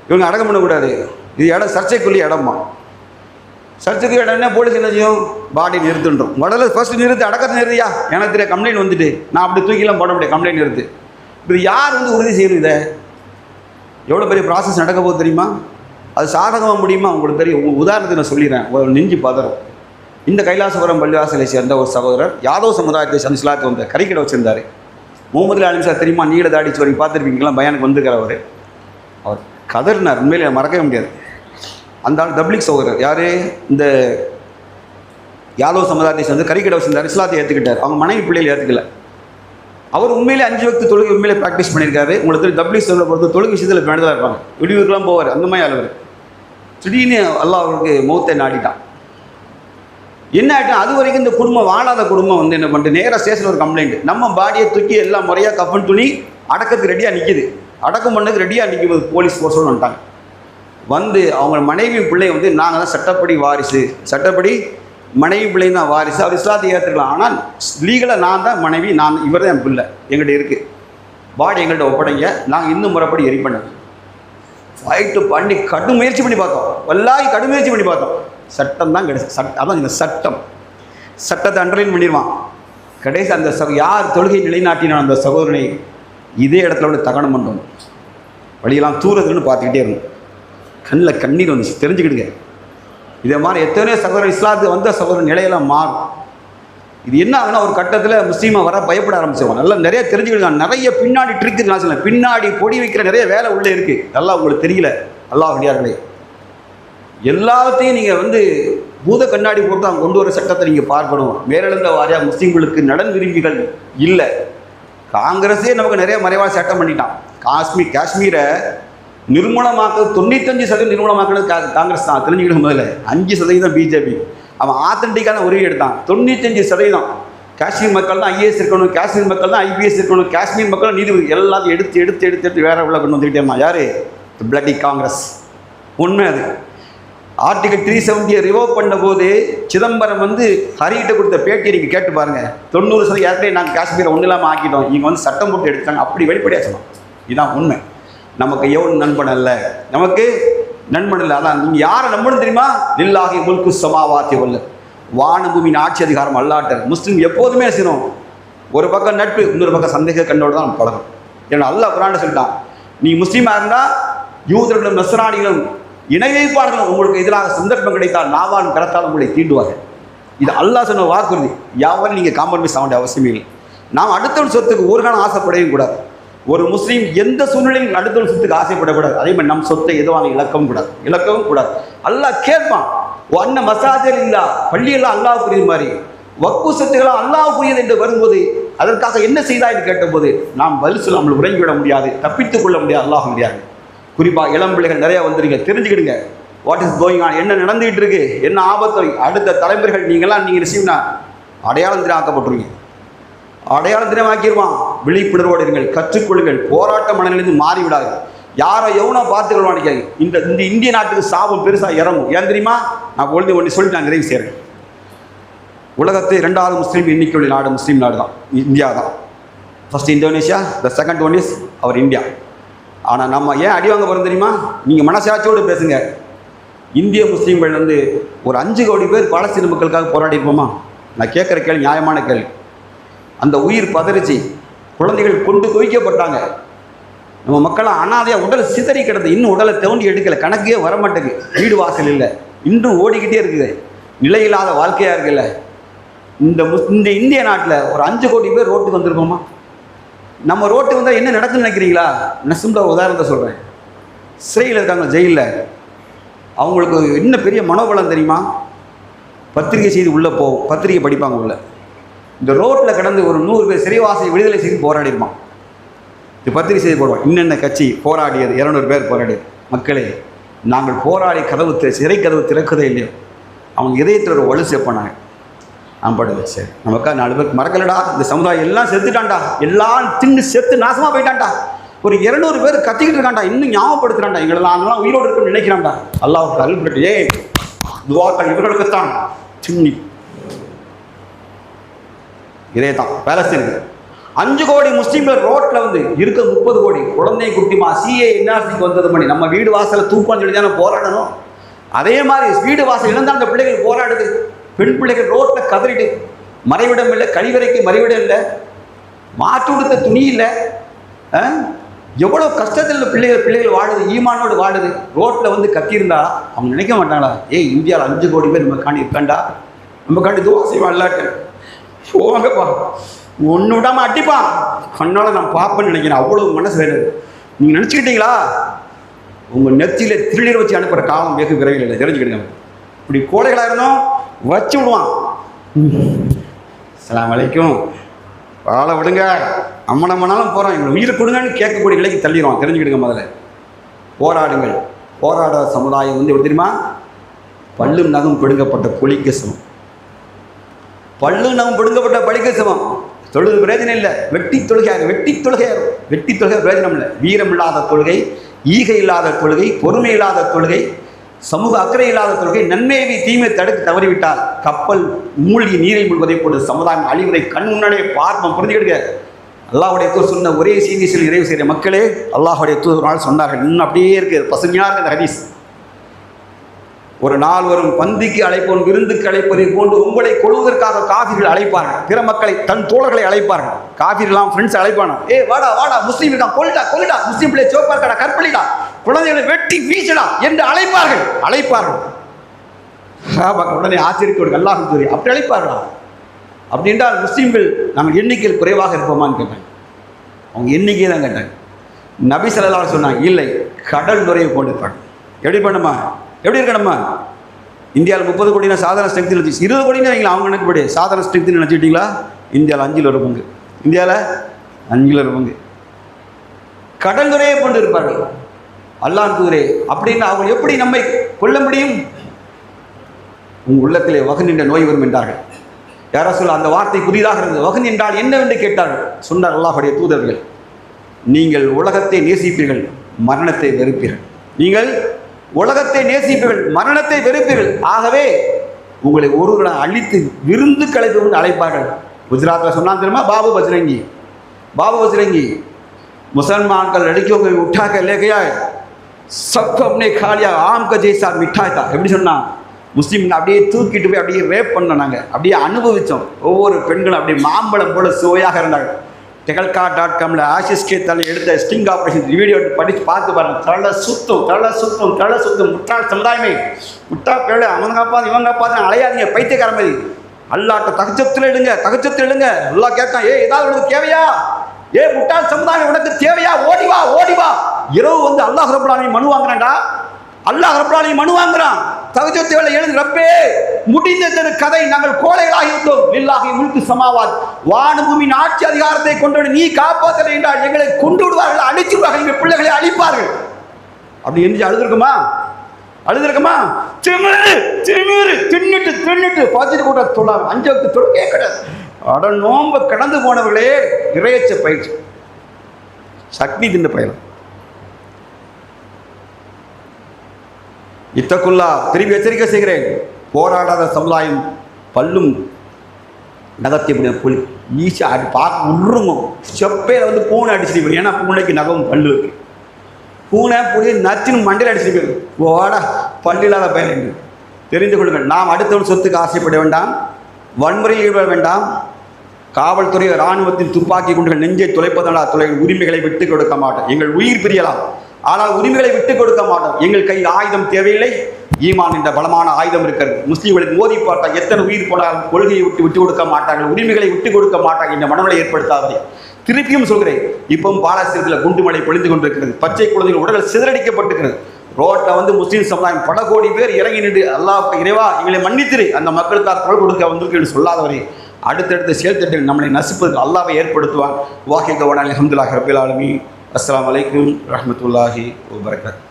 இவங்க அடக்கம் பண்ணக்கூடாது, இது இடம் சர்ச்சைக்குள்ளே இடமா. சர்ச்சைக்கு இடம்னா போலீஸ் என்ன செய்யும்? பாடி நிறுத்துன்றோம். முதல்ல ஃபர்ஸ்ட் நிறுத்து, அடக்கத்தை நிறுத்தியா, எனக்கு தெரிய கம்ப்ளைண்ட் வந்துட்டு நான் அப்படி தூக்கிலாம் போட முடியாது, கம்ப்ளைண்ட் நிறுத்து. இது யார் வந்து உறுதி செய்யணும்? இதை எவ்வளோ பெரிய ப்ராசஸ் நடக்க போகுது தெரியுமா? அது சாதகமாக முடியுமா உங்களுக்கு தெரியும். உதாரணத்துக்கு நான் சொல்லிடுறேன், ஒரு நெஞ்சு பதறும். இந்த கைலாசபுரம் பள்ளிவாசலை சேர்ந்த ஒரு சகோதரர் யாதவ் சமுதாயத்தை சேர்ந்த இஸ்லாத்துக்கு வந்த கறிக்கடை வச்சிருந்தார். முகமது ஆலிம் சார் தெரியுமா? நீல தாடிச்சு வரைக்கும் பார்த்துருப்பீங்களா? பயானுக்கு வந்துருக்கிறவர். அவர் கதறினார், உண்மையிலே மறக்கவே முடியாது. அந்த ஆள் தப்லீக் சகோதரர். யார்? இந்த யாதவ் சமுதாயத்தை சேர்ந்து கறிக்கடை வச்சிருந்தார். இஸ்லாத்தை ஏற்றுக்கிட்டார். அவங்க மனைவி பிள்ளைகள் ஏற்றுக்கல. அவர் உண்மையிலே 5 வக்து தொழுகை உண்மையிலே ப்ராக்டிஸ் பண்ணியிருக்காரு. உங்களுக்கு தப்லீக் சொல்ல பொறுத்த தொழுகை விஷயத்தில் வேண்டதாக இருப்பாங்க. வெளியூருக்குலாம் போவார். அந்த மாதிரி ஆளுவர். திடீர்னு அல்லாஹ் அவருக்கு மௌத்தை நாடிட்டான். என்ன ஆகிட்டா அது வரைக்கும் இந்த குடும்பம் வாழாத குடும்பம் வந்து என்ன பண்ணிட்டு நேராக ஸ்டேஷனில் ஒரு கம்ப்ளைண்ட். நம்ம பாடியை தூக்கி எல்லாம் முறையாக கஃபன் துணி அடக்கத்துக்கு ரெடியாக நிற்கிது. அடக்கம் பண்ணதுக்கு ரெடியாக நிற்கும் போது போலீஸ் ஃபோர்ஸோடு வந்துட்டாங்க. வந்து அவங்க மனைவி பிள்ளை வந்து நாங்கள் தான் சட்டப்படி வாரிசு, சட்டப்படி மனைவி பிள்ளை தான் வாரிசு, அவர் இஸ்லாத்தை ஏற்றுக்கலாம், ஆனால் லீகலாக நான் தான் மனைவி, நான் இவர் தான் என் பிள்ளை, எங்கள்கிட்ட இருக்குது, பாடி எங்கள்கிட்ட ஒப்படைங்க, நாங்கள் இன்னும் முறைப்படி எரி பண்ணது. ஃபைட்டு பண்ணி கடும் முயற்சி பண்ணி பார்த்தோம், வல்லாகி கடும் முயற்சி பண்ணி பார்த்தோம். சட்டம் தான் கிடைச்சி. அதான் இந்த சட்டத்தை அண்டர்லைன் பண்ணிடுவான். கடைசி அந்த யார் தொழுகை நிலைநாட்டினான் அந்த சகோதரனை இதே இடத்துல விட தகனம் பண்ணணும். வழியெல்லாம் தூரத்துன்னு பார்த்துக்கிட்டே இருந்தோம். கண்ணில் கண்ணீர் வந்துச்சு. தெரிஞ்சுக்கிடுங்க, இதே மாதிரி எத்தனையோ சகோதரர் இஸ்லாத்துக்கு வந்த சகோதரர் நிலையெல்லாம் மாறும். இது என்ன ஆகுனா ஒரு கட்டத்தில் முஸ்லீமாக வர பயப்பட ஆரம்பிச்சிருவாங்க. நல்லா நிறைய தெரிஞ்சுக்கிடுங்க. நிறைய பின்னாடி ட்ரிக்கு நான் சொல்ல, பின்னாடி பொடி வைக்கிற நிறைய வேலை உள்ளே இருக்குது. நல்லா உங்களுக்கு தெரியல. அல்லாஹ் அடியார்களே, எல்லாத்தையும் நீங்கள் வந்து பூத கண்ணாடி போட்டு அவங்க கொண்டு வர சட்டத்தை நீங்கள் பார்க்கணும். மேலெழுந்த வாரியாக முஸ்லீம்களுக்கு நலன் விரும்பிகள் இல்லை. காங்கிரஸே நமக்கு நிறைய மறைவாக சட்டம் பண்ணிட்டான். காஷ்மீரை நிர்மூலமாக்க 95% நிர்மூலமாக்குறது காங்கிரஸ் தான். தெரிஞ்சுக்கிட்டு முதல்ல 5% பிஜேபி. அவன் ஆத்தன்டிக்கான உரிமை எடுத்தான். 95% காஷ்மீர் மக்கள் தான் ஐஏஎஸ் இருக்கணும், காஷ்மீர் மக்கள் தான் ஐபிஎஸ் இருக்கணும், காஷ்மீர் மக்கள் நீதிபதி எல்லாத்தையும் எடுத்து எடுத்து எடுத்து எடுத்து வேற உள்ள கொண்டு வந்துக்கிட்டே இருந்தான். யார்? பிளட்டி காங்கிரஸ். உண்மை அது. ஆர்டிகல் 370 ரிவோவ் பண்ண போது சிதம்பரம் வந்து ஹரிகிட்ட கொடுத்த பேட்டியை நீங்கள் கேட்டு பாருங்கள். 90% ஏற்கனவே நாங்கள் காஷ்மீரை ஒன்றும் இல்லாமல் ஆக்கிட்டோம், இங்கே வந்து சட்டம் போட்டு எடுத்தாங்க, அப்படி வெளிப்படையாக சொன்னோம். இதுதான் உண்மை. நமக்கு எவன் நண்பன் அல்ல, நமக்கு நண்பன் இல்லை. அதான் நீங்கள் யாரை நம்பணும் தெரியுமா? லில்லாஹி முல்கு ஸமாவாத்தி வல் அர்த், வான பூமியின் ஆட்சி அதிகாரம் அல்லாஹ்ட்ட. முஸ்லீம் எப்போதுமே செய்யணும், ஒரு பக்கம் நட்பு, இன்னொரு பக்கம் சந்தேக கண்ணோடு தான் பழகும். ஏன்னா அல்லாஹ் குர்ஆன்ல சொல்லிட்டான், நீ முஸ்லீமாக இருந்தால் யூதர்களும் நஸ்ரானிகளும் இணை வைப்பார்களும் உங்களுக்கு எதிராக சந்தர்ப்பம் கிடைத்தால் நாவான் கரத்தால் உங்களை தீண்டுவார்கள். இது அல்லாஹ் சொன்ன வாக்குறுதி. யாவரும் நீங்கள் காம்ப்ரமைஸ் ஆக வேண்டிய அவசியமே இல்லை. நாம் அடுத்தவன் சொத்துக்கு ஒரு காலம் ஆசைப்படவே கூடாது. ஒரு முஸ்லீம் எந்த சூழ்நிலையும் அடுத்தவன் சொத்துக்கு ஆசைப்படக்கூடாது. அதே மாதிரி நம் சொத்தை எதுவாக இழக்கவும் கூடாது. அல்லாஹ் கேட்பான், அன்ன மசாஜர் இல்லா, பள்ளியெல்லாம் அல்லாஹ்வுக்குரிய மாதிரி வக்ஃபு சொத்துக்கெல்லாம் அல்லாஹ்வுக்குரியது என்று வரும்போது அதற்காக என்ன செய்தா என்று கேட்டபோது நாம் பதில் சொல்லாமல் உறங்கிவிட முடியாது, தப்பித்துக் கொள்ள முடியாது, அல்லாஹ் முடியாது. குறிப்பாக இளம் பிள்ளைகள் நிறையா வந்துருங்க, தெரிஞ்சுக்கிடுங்க வாட் இஸ் கோயிங் ஆன், என்ன நடந்துகிட்டு இருக்கு, என்ன ஆபத்து. அடுத்த தலைமுறைகள் நீங்கள் ரிசீவ்னா அடையாளம் தினமாக்கப்பட்டுருவீங்க, அடையாளம் தினமாக்கிடுவான். விழிப்புணர்வோடு இருங்கள், கற்றுக்கொள்ளுங்கள், போராட்ட மனநிலைந்து மாறிவிடாது. யாரை எவனோ பார்த்துக்கொள்வான்னு இந்த இந்திய நாட்டுக்கு சாபம் பெருசாக இறங்கும். ஏன் தெரியுமா? நான் ஒன்று சொல்லிட்டு நான் நிறைவு செய்கிறேன். உலகத்தை 2வது முஸ்லீம் எண்ணிக்கையுள்ள நாடு முஸ்லீம் நாடு தான், இந்தியா தான். First Indonesia, the second one is our India. ஆனால் நம்ம ஏன் அடி வாங்க போகிறோம் தெரியுமா? நீங்கள் மனசாட்சியோடு பேசுங்க. இந்திய முஸ்லீம்கள் ஒரு 5 கோடி பேர் பாலஸ்தீன மக்களுக்காக போராடி இருப்போமா? நான் கேட்குற கேள்வி நியாயமான கேள்வி. அந்த உயிர் பதறிச்சு, குழந்தைகள் கொண்டு குவிக்கப்பட்டாங்க. நம்ம மக்களாக அனாதையாக உடல் சிதறி கிடந்து, இன்னும் உடலை தோண்டி எடுக்கலை, கணக்கே வரமாட்டேங்குது. வீடு வாசல் இல்லை, இன்னும் ஓடிக்கிட்டே இருக்குது, நிலையில்லாத வாழ்க்கையாக இருக்குல்ல. இந்த இந்திய நாட்டில் ஒரு 5 கோடி பேர் ரோட்டுக்கு வந்திருக்கோமா? நம்ம ரோட்டுக்கு வந்தால் என்ன நடக்குன்னு நினைக்கிறீங்களா? நான் சிம்பிளாக உதாரணத்தை சொல்கிறேன். சிறையில் இருக்காங்க, ஜெயிலில். அவங்களுக்கு என்ன பெரிய மனோபலம் தெரியுமா? பத்திரிகை செய்து உள்ளே போகும், பத்திரிகை படிப்பாங்க உள்ள. இந்த ரோட்டில் கடந்து ஒரு 100 பேர் சிறைவாசியை விடுதலை செய்து போராடிருப்பான். இது பத்திரிகை செய்து போடுவான், இன்னென்ன கட்சி போராடியது, 200 பேர் போராடியது. மக்களே, நாங்கள் போராடி சிறை கதவு திறக்கதே இல்லையோ, அவங்க இதயத்தில் ஒரு வலு சேர்ப்பானாங்க. நான் படுது சரி, நமக்கா 4 பேருக்கு மறக்கலடா, இந்த சமுதாயம் எல்லாம் செத்துட்டான்டா, எல்லாம் தின்னு செத்து நாசமாக போயிட்டான்டா. ஒரு 200 பேர் கத்திக்கிட்டு இருக்கான்டா, இன்னும் ஞாபகப்படுத்துறான்டா, எங்களெல்லாம் அதெல்லாம் உயிரோடு இருக்குன்னு நினைக்கிறான்டா. அல்லாஹ்வுக்கு அருள்பட்டு துவாக்கள் இவர்களுக்குத்தான். சின்னி இதே தான் பாலஸ்தீனுக்கு 5 கோடி முஸ்லீம்கள் ரோட்டில் இருக்க 30 கோடி குழந்தை குட்டிமா சிஏ என்ஆர்சிக்கு வந்தது பண்ணி நம்ம வீடு வாசலை தூக்கம் சொல்லி தானே போராடணும். அதே மாதிரி வீடு வாசல் இழந்தால் அந்த பிள்ளைகள் போராடுது. பெண் பிள்ளைகள் ரோட்டில் கதறிட்டு, மறைவிடம் இல்லை, கழிவறைக்கு மறைவிடம் இல்லை, மாற்று உடுத்த துணி இல்லை. எவ்வளோ கஷ்டத்தில் பிள்ளைகள் வாழுது, ஈமானோடு வாழுது. ரோட்டில் கத்தியிருந்தா அவங்க நினைக்க மாட்டாங்களா? இந்தியாவில் 5 கோடி பேர் நம்ம காண்டி இருக்காண்டா, நம்ம காண்டி துவா செய்வான் இல்லாட்டு போவாங்கப்பா, ஒன்று விடாமல் அடிப்பான், கண்ணால் நான் பார்ப்பேன்னு நினைக்கிறேன். அவ்வளோ மனசு வேணும். நீங்கள் நினச்சிக்கிட்டீங்களா? உங்கள் நெத்தியில் திருநீர் வச்சு அனுப்புகிற காலம் வெகு விரைவில் இல்லை, தெரிஞ்சுக்கிடுங்க. இப்படி கோழைகளாக இருந்தோம் வச்சு விடுவான். அஸ்ஸலாமு அலைக்கும், வாழ விடுங்க, அம்மனம்மனாலும் போகிறோம், எங்களை உயிரை கொடுங்கன்னு கேட்கக்கூடிய நிலைக்கு தள்ளிடுவான். தெரிஞ்சுக்கிடுங்க. முதல்ல போராடுங்கள். போராட சமுதாயம் எப்படி தெரியுமா? பல்லும் நகம் பிடுங்கப்பட்ட புலிக்கு சமம். பல்லு நகம் பிடுங்கப்பட்ட பலிக்கு சமம். தொழுது பிரயோஜனம் இல்லை, வெட்டி தொழுகை பிரயோஜனம் இல்லை. வீரம் இல்லாத தொழுகை, ஈகை இல்லாத தொழுகை, பொறுமை இல்லாத தொழுகை, சமூக அக்கறை இல்லாத தொழுகை, நன்மையை தீமை தடுத்து தவறிவிட்டால் கப்பல் மூழ்கி நீரில் மூழ்வதை போட்டு சமுதாயம் அழிவதை கண் முன்னாடியே பார்ப்போம். புரிஞ்சுக்கிடுங்க. அல்லாஹ்வுடைய தூதர் சொன்ன ஒரே செய்தி சொல்லி நிறைவு செய்கிற மக்களே, அல்லாஹ்வுடைய தூதர் சொன்னார்கள், இன்னும் அப்படியே இருக்குது, பசுமையாக இருக்குது இந்த ஹதீஸ். ஒரு நாள் வரும், பந்திக்கு அழைப்போம், விருந்துக்கு அழைப்பதை போன்று உங்களை கொள்வதற்காக காஃபிர்கள் அழைப்பார்கள். பிற மக்களை, தன் தோழர்களை அழைப்பார்கள். காஃபிர்களாம் ஃப்ரெண்ட்ஸ் அழைப்பானா, வாடா முஸ்லீம் இருக்கான், கொல்லுடா, முஸ்லீம் பிள்ளை சோப்பா இருக்கடா, கற்பழிடா, குழந்தைகளை வெட்டி வீசடா என்று அழைப்பார்கள். உடனே ஆச்சரியத்தோடு அல்லாஹ் தூதரே அப்படி அழைப்பார்களா? அப்படி என்றால் முஸ்லீம்கள் நாங்கள் எண்ணிக்கையில் குறைவாக இருப்போமான்னு கேட்டாங்க. அவங்க எண்ணிக்கையை தான் கேட்டாங்க. நபி ஸல்லல்லாஹு அலைஹி சொன்னாங்க, இல்லை, கடல் நுரையை கொண்டிருப்பாங்க. எப்படி இருக்கணுமா? இந்தியாவில் 30 கோடினா சாதாரண ஸ்ட்ரென்த்தில் வச்சு 20 கோடின்னு வைங்களா, அவங்க கணக்குப்படி சாதாரண ஸ்ட்ரென்த்துன்னு நினச்சிக்கிட்டீங்களா? இந்தியாவில் 5ல் ஒரு பங்கு, கடல் நுரையை கொண்டு இருப்பார்கள். அல்லாஹ் தூதரே, அப்படின்னு அவங்க எப்படி நம்மை கொல்ல முடியும்? உங்கள் உள்ளத்திலே வகன் என்ற நோய் வரும் என்றார்கள். யாரோ சொல்ல அந்த வார்த்தை புதிதாக இருந்தது. வகன் என்றால் என்னவென்று கேட்டார்கள். சொன்னார் அல்லாஹ்வுடைய தூதர்கள், நீங்கள் உலகத்தை நேசிப்பீர்கள், மரணத்தை வெறுப்பீர்கள். நீங்கள் உலகத்தை நேசிப்பீர்கள், மரணத்தை வெறுப்பீர்கள். ஆகவே உங்களை ஒருவரை அழித்து விருந்து கலைத்து கொண்டு அழைப்பார்கள். குஜராத்தில் சொன்னான் தெரியுமா? பாபு பஜ்ரங்கி, முசல்மான்கள் लड़कियों को उठा के ले गया है, சப் அப்னே காலியா ஆம் க ஜெய்சா மிட்டாய் தான். எப்படி சொன்னான்? முஸ்லீம் அப்படியே தூக்கிட்டு போய் அப்படியே ரேப் பண்ணோம். நாங்கள் அப்படியே அனுபவித்தோம். ஒவ்வொரு பெண்களும் அப்படியே மாம்பழம் போல சுவையாக இருந்தாங்க. tegalka.comல ஆஷிஷ் கேத்தால எடுத்த ஸ்டிங் ஆப்ரேஷன் வீடியோ படித்து பார்த்து பாருங்க. தலை சுத்தம். முட்டாள் சமுதாயமே, முட்டா பேட அவங்க பார்த்து இவங்க பார்த்து அலையாதீங்க பைத்தியக்கார மாதிரி. அல்லாட்ட தகச்சத்தில் எழுங்க. அல்லா கேட்கான், ஏதாவது உனக்கு தேவையா? முட்டாள் சமுதாயம் உனக்கு தேவையா? ஓடி வா. இரவு வந்து அல்லாஹ் ரப்பல் ஆலமீன் மனு வாங்குறான்டா. மனு வாங்குறான். தகஜத்தை எழுது, ரப்பே முடிந்தது கதை, நாங்கள் கோழைகளாகி இருந்தோம். லில்லாஹி முல்கு சமாவாத், வானபூமியின் ஆட்சி அதிகாரத்தை கொண்டு நீ காப்பாற்றலை என்றால் எங்களை கொண்டு விடுவார்கள், அழிச்சிருவார்கள், எங்கள் பிள்ளைகளை அழிப்பார்கள். அப்படி என்று அழுதுருக்குமா? தின்னுட்டு பாத்திட்டு கூட தொழாம 5 வக்து தொழுகையே கிடையாது. அட நோம்ப கடந்து போனவர்களே, இறையச்ச பயிற்சி சக்தி தின்னு பயிலும். இத்தக்குல்லா, திரும்பி எச்சரிக்கை செய்கிறேன். போராடாத சமுதாயம் பல்லும் நகத்தை புலி ஈஸியாக அடி பார்க்க உருங்கும். செப்பையில் வந்து பூனை அடிச்சுட்டு போயிடும். ஏன்னா பூனைக்கு நகம் பல்லு இருக்கு. பூனை புலி நச்சுன்னு மண்டையில் அடிச்சுட்டு போயிடும். ஓடா பல்லு இல்லாத பயன் என்று தெரிந்து கொள்ளுங்கள். நாம் அடுத்தவன் சொத்துக்கு ஆசைப்பட வேண்டாம், வன்முறையில் ஈடுபட வேண்டாம். காவல்துறை இராணுவத்தின் துப்பாக்கி குண்டுகள் நெஞ்சை துளைப்பதனால் உரிமைகளை விட்டுக் கொடுக்க மாட்டோம். எங்கள் உயிர் பிரியலாம், ஆனால் உரிமைகளை விட்டுக் கொடுக்க மாட்டோம். எங்கள் கையில் ஆயுதம் தேவையில்லை, ஈமான் என்ற பலமான ஆயுதம் இருக்கிறது. முஸ்லீம்களுக்கு மோதி பார்த்தா எத்தனை உயிர் போனாலும் கொள்கையை விட்டு கொடுக்க மாட்டார்கள், உரிமைகளை விட்டுக் கொடுக்க மாட்டாங்க. இந்த மனநிலை ஏற்படுத்தாதே. திருப்பியும் சொல்கிறேன், இப்பவும் பாலாஸ்தீனத்தில் குண்டு மழை பொழிந்து கொண்டிருக்கிறது. பச்சை குழந்தைகள் உடல்கள் சிதறடிக்கப்பட்டிருக்கிறது. ரோட்டில் வந்து முஸ்லீம் சமுதாயம் பல கோடி பேர் இறங்கி நின்று அல்லாஹ் இறைவா எங்களை மன்னித்திரு, அந்த மக்களுக்காக குரல் கொடுக்க வந்திருக்கு சொல்லாதவரே, அடுத்தடுத்த செயல்திட்டங்கள் நம்மளை நசிப்பதற்கு அல்லாஹ்வை ஏற்படுத்துவான். வாஹித் அல்ஹம்துலில்லாஹி ரப்பில் ஆலமீன். அஸ்ஸலாமு அலைக்கும் வரஹ்மத்துல்லாஹி வபரகாத்துஹு.